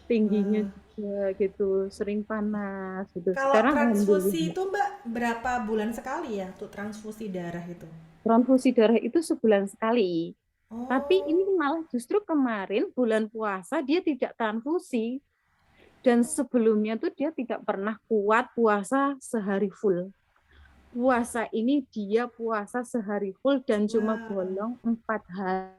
tingginya Wah. juga gitu, sering panas gitu. Kalau Sekarang transfusi alhamdulillah itu Mbak berapa bulan sekali ya untuk transfusi darah itu? transfusi darah itu sebulan sekali. Tapi ini Oh, malah justru kemarin bulan puasa dia tidak transfusi dan sebelumnya tuh dia tidak pernah kuat puasa sehari full. Puasa ini dia puasa sehari full dan cuma wah, bolong 4 hari.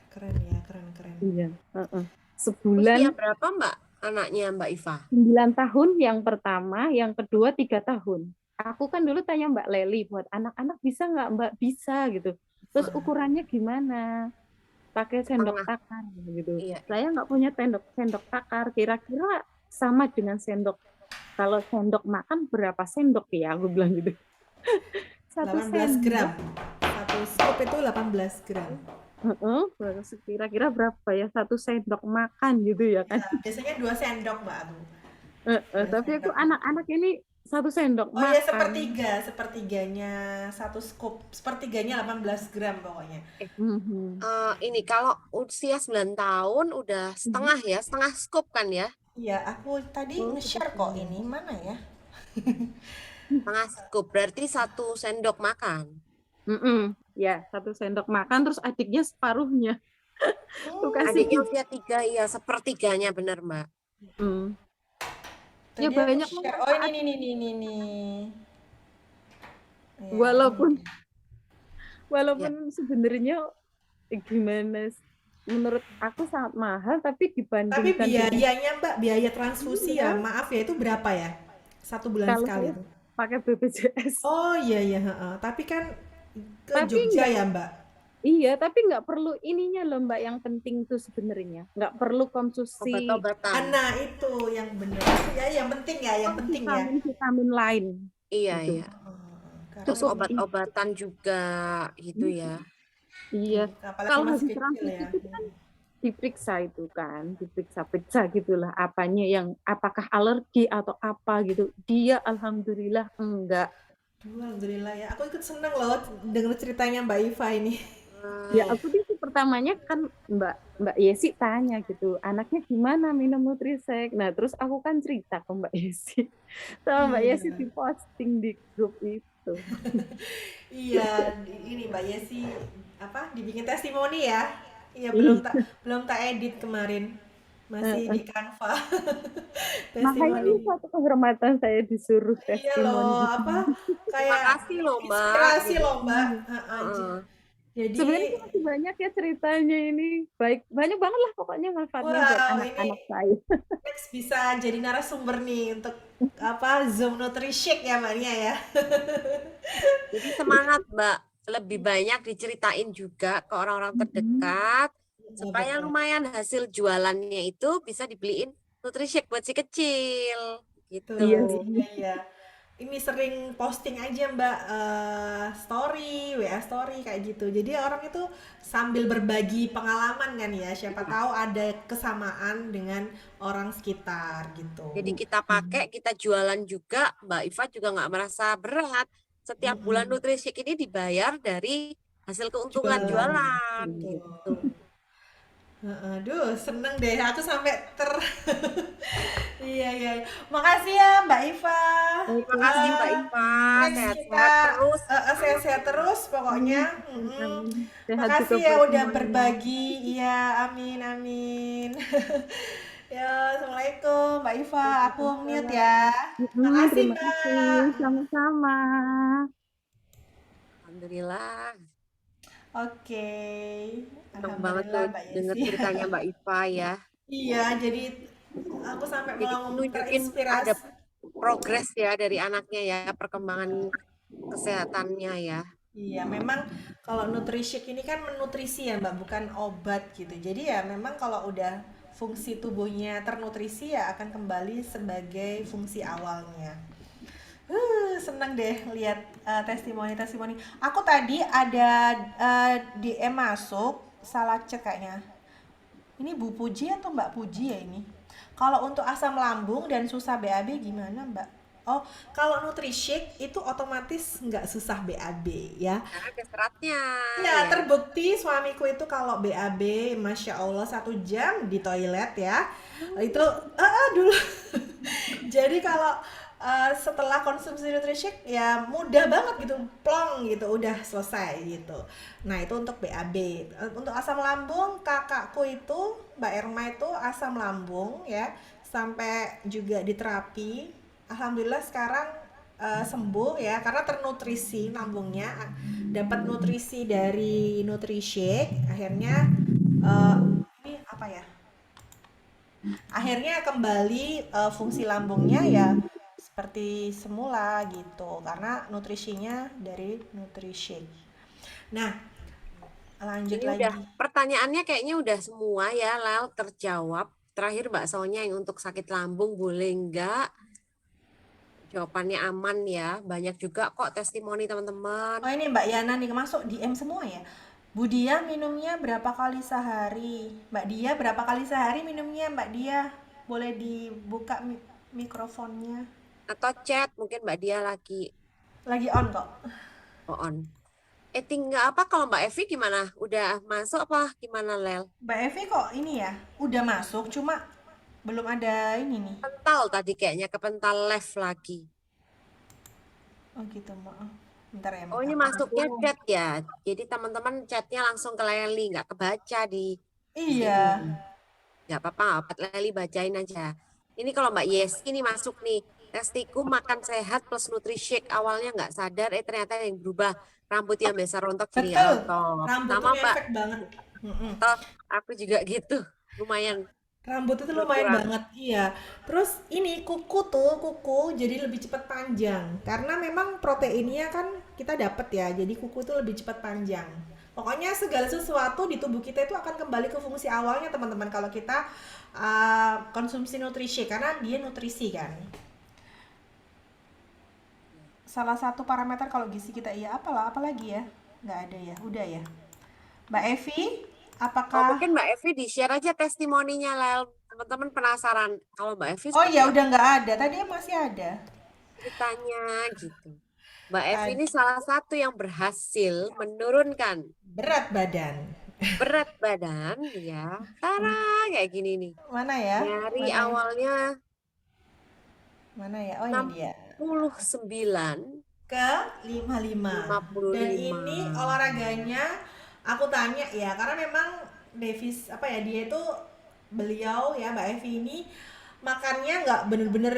keren ya, keren-keren. Iya, heeh. Usia Sebulan berapa Mbak anaknya Mbak Iva? 9 tahun yang pertama, yang kedua 3 tahun. Aku kan dulu tanya Mbak Leli, buat anak-anak bisa nggak Mbak? Bisa gitu. Terus Wah, ukurannya gimana? Pakai sendok Setengah. takar gitu. Iya. Saya nggak punya sendok takar. Kira-kira sama dengan sendok. Kalau sendok makan berapa sendok ya? Aku bilang gitu. Satu 18 gram. sendok. Satu scoop itu 18 gram. Heeh, kira-kira berapa ya? Satu sendok makan gitu ya kan? Ya, biasanya 2 sendok Mbak aku. Dua Tapi aku sendok. anak-anak ini satu sendok Oh ya makan. sepertiganya satu scoop. Sepertiganya 18 gram pokoknya. Eh, Mhm. ini kalau usia 9 tahun udah Mhm. setengah ya, setengah scoop kan ya? Iya, aku tadi Oh, nge-share kok kebetulan. ini. Mana ya? Setengah scoop berarti 1 sendok makan. Ya, satu sendok makan terus adiknya separuhnya. Tuh kasih Adiknya usia 3 ya, sepertiganya benar Mbak. Hmm. Ya Tadi aku banyak share. Oh ini manfaat nih nih nih nih nih. Ya, ini walaupun dia. Ya, walaupun sebenarnya gimana menurut aku sangat mahal tapi Tapi dibandingkan dengan biayanya Mbak, biaya transfusi ya, iya, maaf ya itu berapa ya? 1 bulan kalau sekali saya tuh. pakai BPJS. Oh iya iya, heeh. Tapi kan ke Tapi Jogja enggak, ya Mbak. iya, tapi nggak perlu ininya loh Mbak, yang penting tuh sebenarnya nggak perlu konsumsi obat-obatan. Nah itu yang bener. Ya yang penting ya. vitamin lain Iya, gitu. iya. Terus Karena Cukup memang obat-obatan juga gitu ya. iya. apalagi Kalau masih habis kecil transfusi ya. itu kan diperiksa itu kan, diperiksa-periksa gitulah apanya yang apakah alergi atau apa gitu. Dia alhamdulillah enggak. Alhamdulillah ya. Aku ikut seneng loh denger ceritanya Mbak Iva ini. Ya Hmm, aku itu pertamanya kan Mbak Mbak Yesi tanya gitu, anaknya gimana minum Nutrisek. Nah, terus aku kan cerita ke Mbak Yesi. Sama Mbak Yesi Iya. diposting di grup itu. Iya, ini Mbak Yesi apa dibikin testimoni ya? Iya Iya. belum tak edit kemarin. Masih di Canva. Makanya ini Testimoni. suatu kehormatan saya disuruh Iya loh, testimoni. apa terima kayak kasih loh Mbak inspirasi gitu. loh Mbak. Iya. Heeh, Heeh. jadi Sebenarnya sih masih banyak ya ceritanya ini. Baik, banyak banget lah pokoknya manfaatnya buat wow ini anak-anak saya. next bisa jadi narasumber nih untuk apa Zoom Nutrishake ya Mbak Nia ya. Jadi semangat Mbak, lebih banyak diceritain juga ke orang-orang terdekat Betul, supaya betul. lumayan hasil jualannya itu bisa dibeliin Nutrisek buat si kecil gitu. Iya Tuh, sih. iya iya. Ini sering posting aja Mbak story, WA story kayak gitu. Jadi orang itu sambil berbagi pengalaman kan ya. Siapa tahu ada kesamaan dengan orang sekitar gitu. Jadi kita pakai, kita jualan juga, Mbak Iva juga nggak merasa berat. Setiap bulan Mm-mm. Nutrisek ini dibayar dari hasil keuntungan Jualan. jualan Betul. gitu. Aduh, seneng deh. Aku sampai Iya, iya. Makasih ya Mbak Iva. Terima kasih Mbak Eh, Iva, next kita sehat-sehat terus. sehat-sehat terus pokoknya. Mm-mm. Amin. Sehat juga Makasih ya buat udah semuanya. berbagi. Iya, amin, amin. Ya, Assalamualaikum Mbak Iva. Aku mute Waalaikumsalam. ya. Makasih Terima kasih. Mbak. Sama-sama. Alhamdulillah, Oke. senang banget tuh Alhamdulillah Mbak dengar Yesi. ceritanya Mbak Iva ya. Iya, jadi aku sampai Jadi malah nunjukin ada terinspirasi. progres ya dari anaknya ya, perkembangan kesehatannya ya. Iya, memang kalau nutrishake ini kan menutrisi ya Mbak, bukan obat gitu. Jadi ya memang kalau udah fungsi tubuhnya ternutrisi ya akan kembali sebagai fungsi awalnya. Seneng deh lihat testimoni-testimoni. Aku tadi ada DM masuk, salah cek kayaknya. Ini Bu Puji atau Mbak Puji ya ini? Kalau untuk asam lambung dan susah BAB gimana Mbak? Oh, kalau Nutrishick itu otomatis nggak susah BAB ya. Karena ada seratnya Ya, ya. terbukti suamiku itu kalau BAB, Masya Allah 1 jam di toilet ya. Itu dulu. Jadi kalau setelah konsumsi Nutrishick ya mudah banget gitu, plong gitu, udah selesai gitu. Nah itu untuk BAB. Untuk asam lambung kakakku itu, Mbak Erma itu asam lambung ya, sampai juga diterapi. Alhamdulillah sekarang sembuh ya, karena ternutrisi lambungnya, dapat nutrisi dari Nutrishick. Akhirnya ini apa ya? Akhirnya kembali fungsi lambungnya ya seperti semula gitu karena nutrisinya dari Nutrishick. Nah, lanjut Ini udah lagi. pertanyaannya kayaknya udah semua ya, Lel, terjawab. Terakhir Mbak Sonya yang untuk sakit lambung boleh enggak? Jawabannya aman ya. Banyak juga kok testimoni teman-teman. Oh ini Mbak Yana nih masuk DM semua ya. Bu Dia minumnya berapa kali sehari? Mbak Dia berapa kali sehari minumnya Mbak Dia? Boleh dibuka mikrofonnya. Atau chat mungkin Mbak Dia lagi Lagi on kok. on. Tinggal apa kalau Mbak Evi gimana? Udah masuk apa gimana, Lel? Mbak Evi kok ini ya udah masuk cuma belum ada ini nih. Pental tadi kayaknya kepental live lagi. Oh gitu maaf. Bentar ya Oh, ini minta. masuknya chat ya. Jadi teman-teman chatnya langsung ke Leli, nggak kebaca di Iya. sini. Nggak apa-apa, Leli bacain aja. Ini kalau Mbak Yesi ini masuk nih. Testiku makan sehat plus Nutrishick. Awalnya nggak sadar, ternyata yang berubah. Rambut yang biasa rontok jadi nggak Betul. rontok. Rambut tuh Sama Mbak, ngefek banget. Mm-mm. toh aku juga gitu. Lumayan Rambut itu lumayan berkurang. banget, iya. Terus ini kuku jadi lebih cepat panjang karena memang proteinnya kan kita dapat ya. Jadi kuku tuh lebih cepat panjang. Pokoknya segala sesuatu di tubuh kita itu akan kembali ke fungsi awalnya teman-teman kalau kita konsumsi nutrisi karena dia nutrisi kan. Salah satu parameter kalau gizi kita iya apalah apalagi ya? Nggak ada ya, udah ya. Mbak Evi, Oh, apakah mungkin Mbak Evi di-share aja testimoninya, Lel. Teman-teman penasaran. Kalau Mbak Evi Oh seperti ya apa udah nggak ada, tadi masih ada. ceritanya gitu. Mbak Evi Ad- ini salah satu yang berhasil menurunkan berat badan. berat badan ya. Tara kayak gini nih. Mana ya? Dari Mana ya? awalnya Mana ya? Oh ini dia. 69, Ke 55. Dan 55. ini olahraganya aku tanya ya, karena memang Davis apa ya dia itu beliau ya Mbak Evi ini makannya nggak bener-bener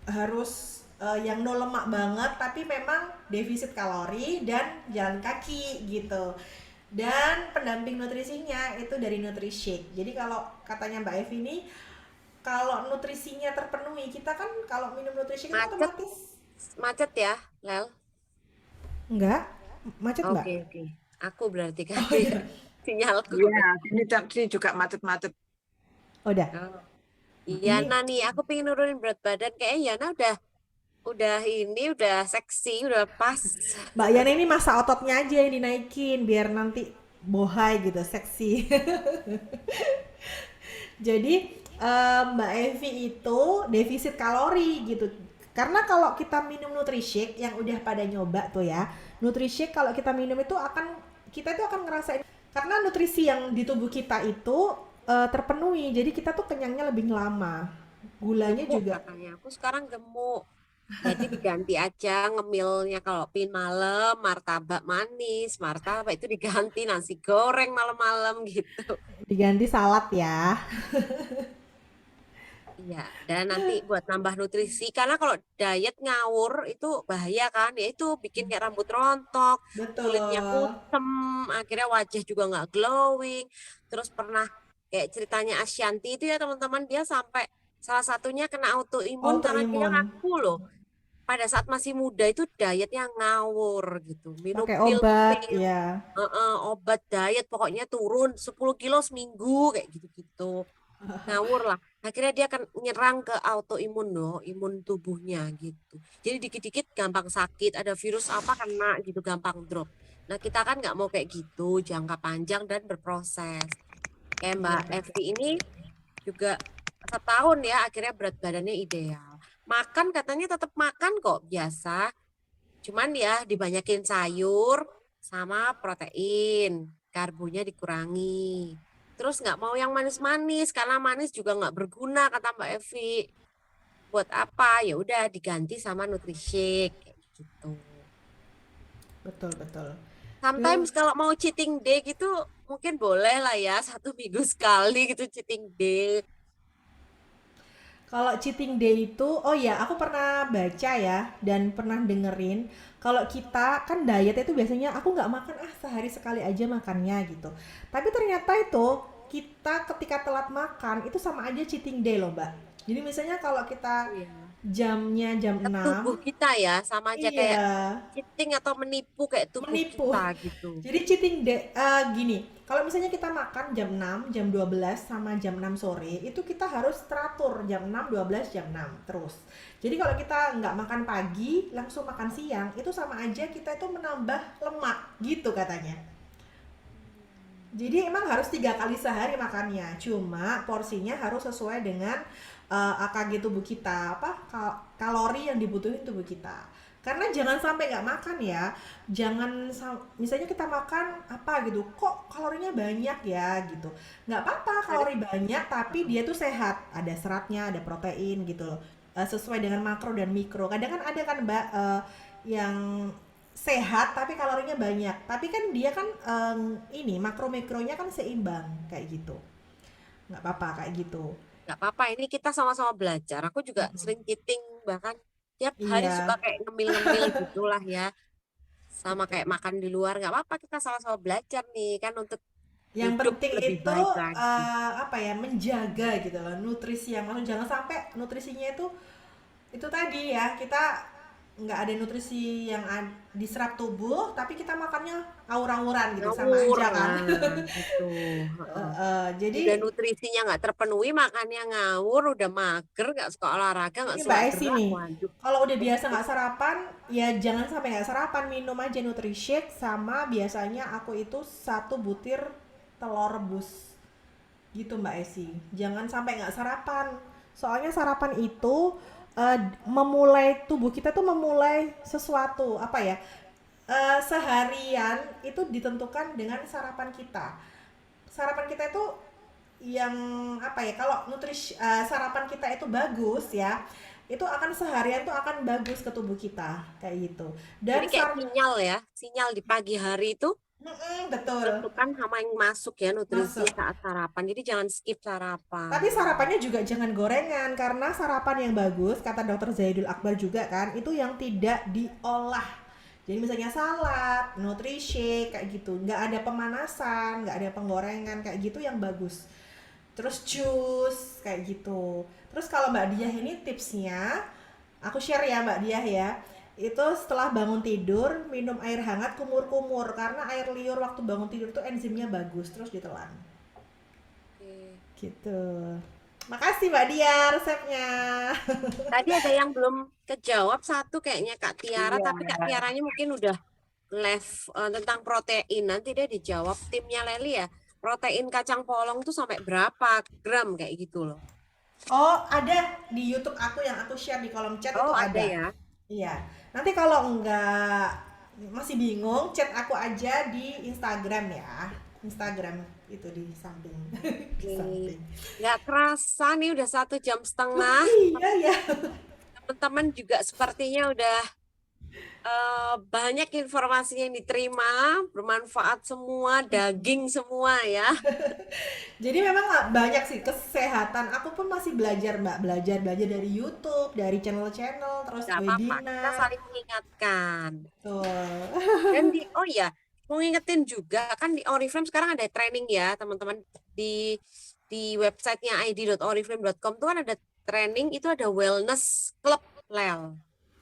harus yang no lemak banget, tapi memang defisit kalori dan jalan kaki gitu. Dan pendamping nutrisinya itu dari Nutrishick. Jadi kalau katanya Mbak Evi ini kalau nutrisinya terpenuhi, kita kan kalau minum Nutrishick itu Macet, otomatis macet ya, Lel. enggak macet enggak? Oke, oke. Aku berarti kan Oh iya, sinyalku. Iya, ini tadi juga macet-macet. udah. Oh. Ini Yana nih, aku pengen nurunin berat badan. Kayaknya Yana udah seksi, udah pas. Mbak Yana ini masa ototnya aja yang dinaikin biar nanti bohai gitu, seksi. Jadi Mbak Evi itu defisit kalori gitu. Karena kalau kita minum Nutrishick yang udah pada nyoba tuh ya, Nutrishick kalau kita minum itu kita itu akan ngerasain karena nutrisi yang di tubuh kita itu terpenuhi. Jadi kita tuh kenyangnya lebih lama. Gulanya Gemuk juga katanya. Aku sekarang gemuk. Jadi diganti aja ngemilnya kalau pin malam, martabak manis, martabak itu diganti nasi goreng malam-malam gitu. diganti salad ya. Iya, dan nanti buat nambah nutrisi. Karena kalau diet ngawur itu bahaya kan. Ya itu bikin kayak rambut rontok, kulitnya Betul. kusem, akhirnya wajah juga nggak glowing. Terus pernah kayak ceritanya Ashanti itu ya teman-teman, dia sampai salah satunya kena autoimun karena dia Autoimun. ngaku loh. Pada saat masih muda itu dietnya ngawur gitu. Minum Pakai obat pil-pil, ya. obat diet pokoknya turun 10 kilo seminggu kayak gitu-gitu. Ngawur lah. Akhirnya dia akan nyerang ke autoimun loh, imun tubuhnya gitu. Jadi dikit-dikit gampang sakit, ada virus apa kena gitu, gampang drop. Nah kita kan nggak mau kayak gitu, jangka panjang dan berproses. Kayak Iya Mbak betul. Evi ini juga setahun ya, akhirnya berat badannya ideal. Makan katanya tetap makan kok, biasa. Cuman ya dibanyakin sayur sama protein, karbonya dikurangi. Terus nggak mau yang manis-manis karena manis juga nggak berguna kata Mbak Evi. Buat apa? Ya udah diganti sama Nutrisake kayak gitu. Betul betul. Sometimes Terus kalau mau cheating day gitu mungkin boleh lah ya 1 minggu sekali gitu cheating day. kalau cheating day itu, oh ya, aku pernah baca ya dan pernah dengerin kalau kita kan diet itu biasanya aku nggak makan sehari sekali aja makannya gitu. Tapi ternyata itu kita ketika telat makan itu sama aja cheating day loh, Mbak. Jadi misalnya kalau kita Iya. jamnya jam Ke tubuh 6, kita ya sama aja iya, kayak cheating atau menipu kayak tubuh menipu. kita gitu. Jadi cheating day gini, kalau misalnya kita makan jam 6, jam 12 sama jam 6 sore, itu kita harus teratur jam 6, 12, jam 6 terus. Jadi kalau kita nggak makan pagi, langsung makan siang, itu sama aja kita itu menambah lemak gitu katanya. Jadi emang harus 3 kali sehari makannya. Cuma porsinya harus sesuai dengan AKG tubuh kita, apa kalori yang dibutuhin tubuh kita. Karena jangan sampai nggak makan ya. Misalnya kita makan apa gitu, kok kalorinya banyak ya gitu. Nggak apa-apa Harus kalori banyak, tapi dia tuh sehat. Ada seratnya, ada protein gitu loh. Sesuai dengan makro dan mikro. Kadang kan ada kan Mbak yang sehat tapi kalorinya banyak. Tapi kan dia kan ini makro mikronya kan seimbang kayak gitu. Nggak apa-apa kayak gitu. nggak apa-apa ini kita sama-sama belajar. Aku juga Mm-mm. sering cheating bahkan tiap hari suka Iya, kayak ngemil-ngemil gitulah ya. Sama kayak betul. makan di luar nggak apa-apa kita sama-sama belajar nih kan untuk Yang hidup penting lebih itu baik lagi. apa ya menjaga gitu loh nutrisi yang maksud jangan sampai nutrisinya itu tadi ya kita nggak ada nutrisi yang diserap tubuh tapi kita makannya awur-awuran gitu sama Ngawur aja kan. lah gitu. Heeh. Jadi Udah nutrisinya nggak terpenuhi, makannya ngawur, udah mager, nggak suka olahraga, ini nggak Mbak suka Esi gerak, nih, waduh. kalau udah biasa Begitu. nggak sarapan, ya jangan sampai nggak sarapan, minum aja Nutrisake sama biasanya aku itu 1 butir telur rebus gitu Mbak Esi. Jangan sampai nggak sarapan, soalnya sarapan itu memulai tubuh kita tuh memulai sesuatu apa ya? Seharian itu ditentukan dengan sarapan kita. Sarapan kita itu yang apa ya kalau sarapan kita itu bagus ya itu akan seharian tuh akan bagus ke tubuh kita kayak gitu dan Jadi kayak sinyal ya, sinyal di pagi hari itu betul menentukan sama yang masuk ya nutrisi masuk saat sarapan. Jadi jangan skip tapi sarapan. sarapannya juga jangan gorengan karena sarapan yang bagus kata dokter Zaidul Akbar juga kan itu yang tidak diolah jadi misalnya salad, nutrisake kayak gitu nggak ada pemanasan nggak ada penggorengan kayak gitu yang bagus terus jus kayak gitu. Terus kalau Mbak Diah ini tipsnya, aku share ya Mbak Diah ya. Itu setelah bangun tidur minum air hangat kumur-kumur karena air liur waktu bangun tidur tuh enzimnya bagus terus ditelan. Oke. Gitu. Makasih Mbak Diah resepnya. Tadi ada yang belum kejawab satu kayaknya Kak Tiara, Iya, tapi Kak Tiaranya mungkin udah tentang protein. Nanti dia dijawab timnya Leli ya. Protein kacang polong tuh sampai berapa gram kayak gitu loh. Oh, ada di YouTube aku yang aku share di kolom chat itu Oh, ada ada. ya. Iya. Nanti kalau enggak masih bingung, chat aku aja di Instagram ya. Instagram itu di samping. Di Oke. samping. Nggak kerasa nih udah 1 jam setengah. Iya ya. Teman-teman juga sepertinya udah banyak informasi yang diterima, bermanfaat semua, daging semua ya. Jadi memang nggak banyak sih kesehatan. Aku pun masih belajar Mbak, belajar dari YouTube, dari channel-channel, terus Nggak apa-apa, kita webinar. saling mengingatkan. Tuh. Dan oh iya, mau ngingetin juga kan di Oriflame sekarang ada training ya, teman-teman di websitenya id.oriflame.com tuh kan ada training itu ada wellness club Lel.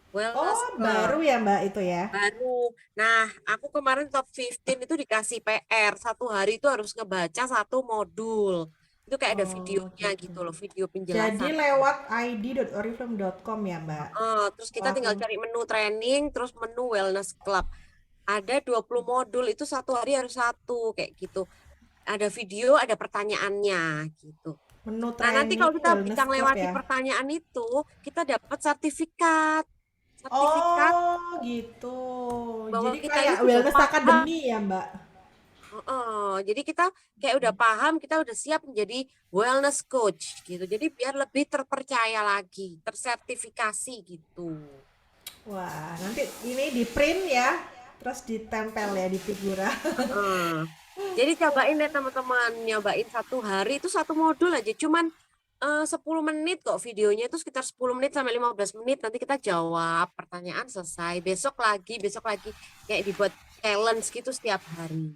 Oh, Wellness club baru ya Mbak itu ya. baru. Nah, aku kemarin top 15 itu dikasih PR 1 hari itu harus ngebaca 1 modul. Itu kayak ada Oh, videonya gitu. gitu loh, video Jadi penjelasan. lewat id.oriflame.com ya, Mbak? Terus kita tinggal Langsung. cari menu training, terus menu wellness club. Ada 20 modul, itu satu hari harus satu, kayak gitu. Ada video, ada pertanyaannya gitu. Menu Nah, nanti training kalau kita wellness bisa club melewati ya. pertanyaan itu, kita dapat sertifikat. Sertifikat Oh, gitu. bahwa Jadi kita ini kayak sudah wellness paham. academy ya, Mbak? Jadi kita kayak udah paham, kita udah siap menjadi wellness coach gitu. Jadi biar lebih terpercaya lagi, tersertifikasi gitu. Wah, nanti ini di print ya, terus ditempel ya di figura. Heeh. Jadi cobain deh teman-teman, nyobain satu hari itu satu modul aja, cuman 10 menit kok videonya, itu sekitar 10 menit sampai 15 menit, nanti kita jawab pertanyaan selesai, besok lagi, kayak dibuat challenge gitu setiap hari.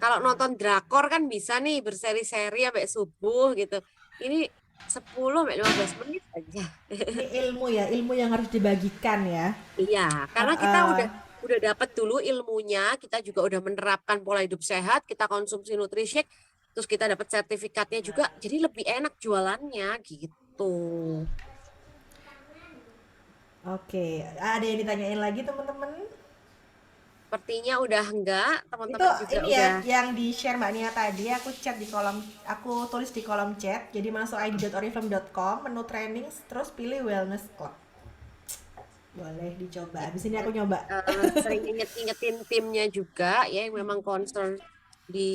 Kalau nonton drakor kan bisa nih berseri-seri sampai subuh gitu, ini 10 sampai 15 menit aja. Ini ilmu ya, ilmu yang harus dibagikan ya. Iya, karena kita Heeh. udah dapat dulu ilmunya, kita juga udah menerapkan pola hidup sehat, kita konsumsi Nutrishake, terus kita dapat sertifikatnya juga, jadi lebih enak jualannya gitu. Oke, ada yang ditanyain lagi teman-teman? Sepertinya udah enggak, Itu teman-teman juga ini ya udah. yang di share Mbak Nia tadi, aku chat di kolom, aku tulis di kolom chat. Jadi masuk id.oriflame.com, menu training, terus pilih wellness club. Boleh dicoba. Habis ini aku nyoba. Sering inget-ingetin timnya juga ya yang memang concern di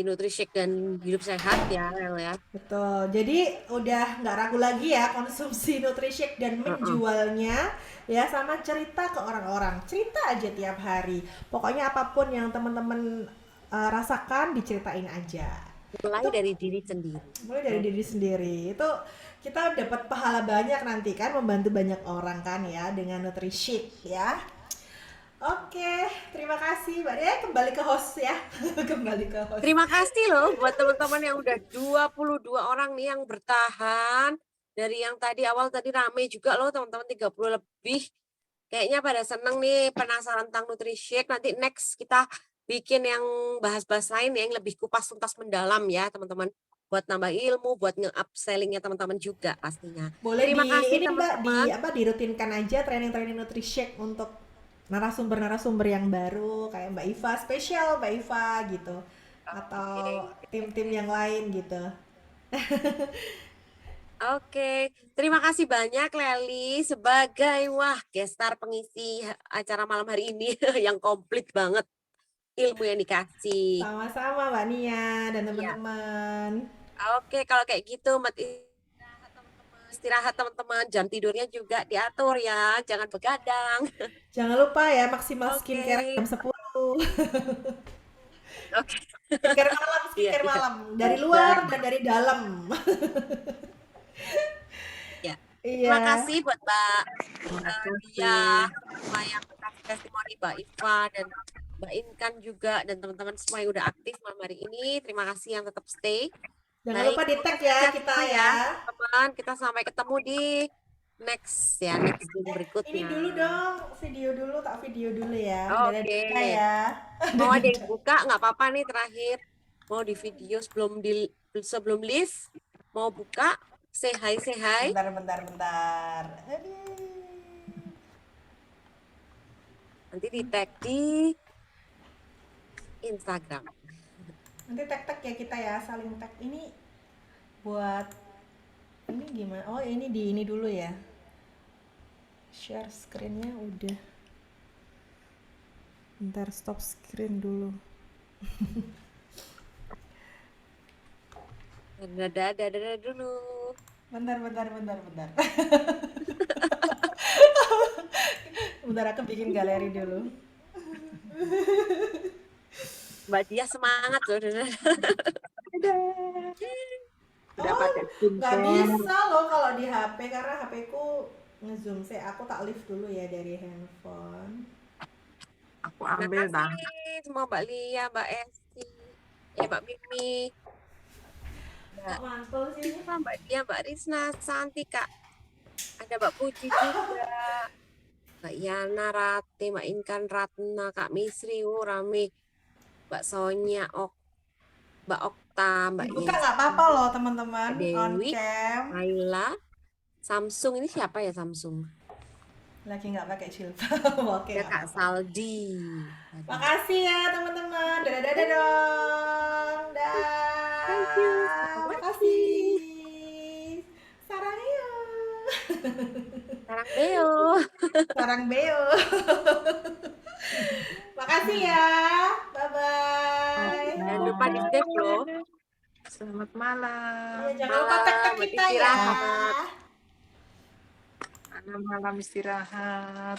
Nutrishake dan hidup sehat ya, El ya. Betul. Jadi udah nggak ragu lagi ya konsumsi Nutrishake dan Heeh. menjualnya ya, sama cerita ke orang-orang. Cerita aja tiap hari. Pokoknya apapun yang teman-teman rasakan diceritain aja. Mulai Itu dari diri sendiri. mulai dari diri sendiri. Itu kita dapat pahala banyak nanti kan, membantu banyak orang kan ya dengan Nutrishake ya. Oke, terima kasih Mbak Dea. Kembali ke host ya. Kembali ke host. Terima kasih loh buat teman-teman yang udah 22 orang nih yang bertahan. Dari yang tadi awal tadi rame juga loh teman-teman 30 lebih. Kayaknya pada seneng nih penasaran tentang Nutrishake. Nanti next kita bikin yang bahas-bahas lain yang lebih kupas tuntas mendalam ya teman-teman. Buat nambah ilmu, buat nge-upsellingnya teman-teman juga pastinya. Boleh Terima di kasih ini Mbak, di teman-teman. apa, dirutinkan aja training-training Nutrishake untuk narasumber-narasumber yang baru kayak Mbak Iva, spesial Mbak Iva gitu. Atau Oke. tim-tim yang lain gitu. Oke, terima kasih banyak Leli sebagai guest star pengisi acara malam hari ini yang komplit banget ilmu yang dikasih. Sama-sama Mbak Nia dan Iya. teman-teman. Oke, kalau kayak gitu Mat, istirahat teman-teman, jam tidurnya juga diatur ya, jangan begadang. Jangan lupa ya maksimal Oke. skincare jam 10. Oke. Iya, Skincare iya. malam dari luar dan dari dalam. Ya. Terima Iya. kasih buat Mbak Terima Lia kasih. semua yang kasih testimoni, Mbak Iva dan Mbak Inkan juga, dan teman-teman semua yang udah aktif malam hari ini. Terima kasih yang tetap stay. Jangan Baik, lupa di semoga tag ya sehat kita semua ya. ya, teman-teman. Kita sampai ketemu di next Zoom Ini berikutnya. dulu dong, tak video dulu ya. Oke. Dadah ya. Mau ada yang buka nggak apa-apa nih terakhir. Mau di video sebelum live, mau buka, say hi, say hi. Bentar. Aduh. Nanti di tag di Instagram. Nanti tag ya kita ya, saling tag. Ini buat ini gimana? Oh, ini di ini dulu ya. Share screen-nya udah. Bentar, stop screen dulu. Dadah dulu. Bentar. Bentar, aku bikin galeri dulu. Mbak Dia semangat loh. Udah Oh, pakai nggak skincare. bisa loh kalau di HP karena HP ku ngezoom. Aku tak live dulu ya dari handphone. Aku Terima ambil dah. kasih semua Mbak Lia, Mbak Esti, ya Mbak Mimi, Mbak Kok mantul sih ini? Iva, Mbak Dia, Mbak Risna, Santi, Kak. Ada Mbak Puji juga, Mbak Yana, Rati, Mbak Inkan, Ratna, Kak Misri, Rame, Mbak Sonia, Mbak Okta, Mbak Dibuka Yesi, nggak apa-apa loh teman-teman, Mbak on Dewi, cam. Laila, Samsung. Ini siapa ya Samsung? Lagi nggak pakai jilbab. Oke, Ya nggak Kak apa-apa. Saldi. Tadi. Makasih ya teman-teman. Dadah dadah dong. Thank you. Dah. Terima Makasih. kasih. Sarangnya. Sarang Beo. Sarang beo. Makasih ya. Bye bye. Jangan lupa di save loh. Selamat malam. Iya, jangan lupa tag-tag Malam, kita ya. istirahat. Malam istirahat.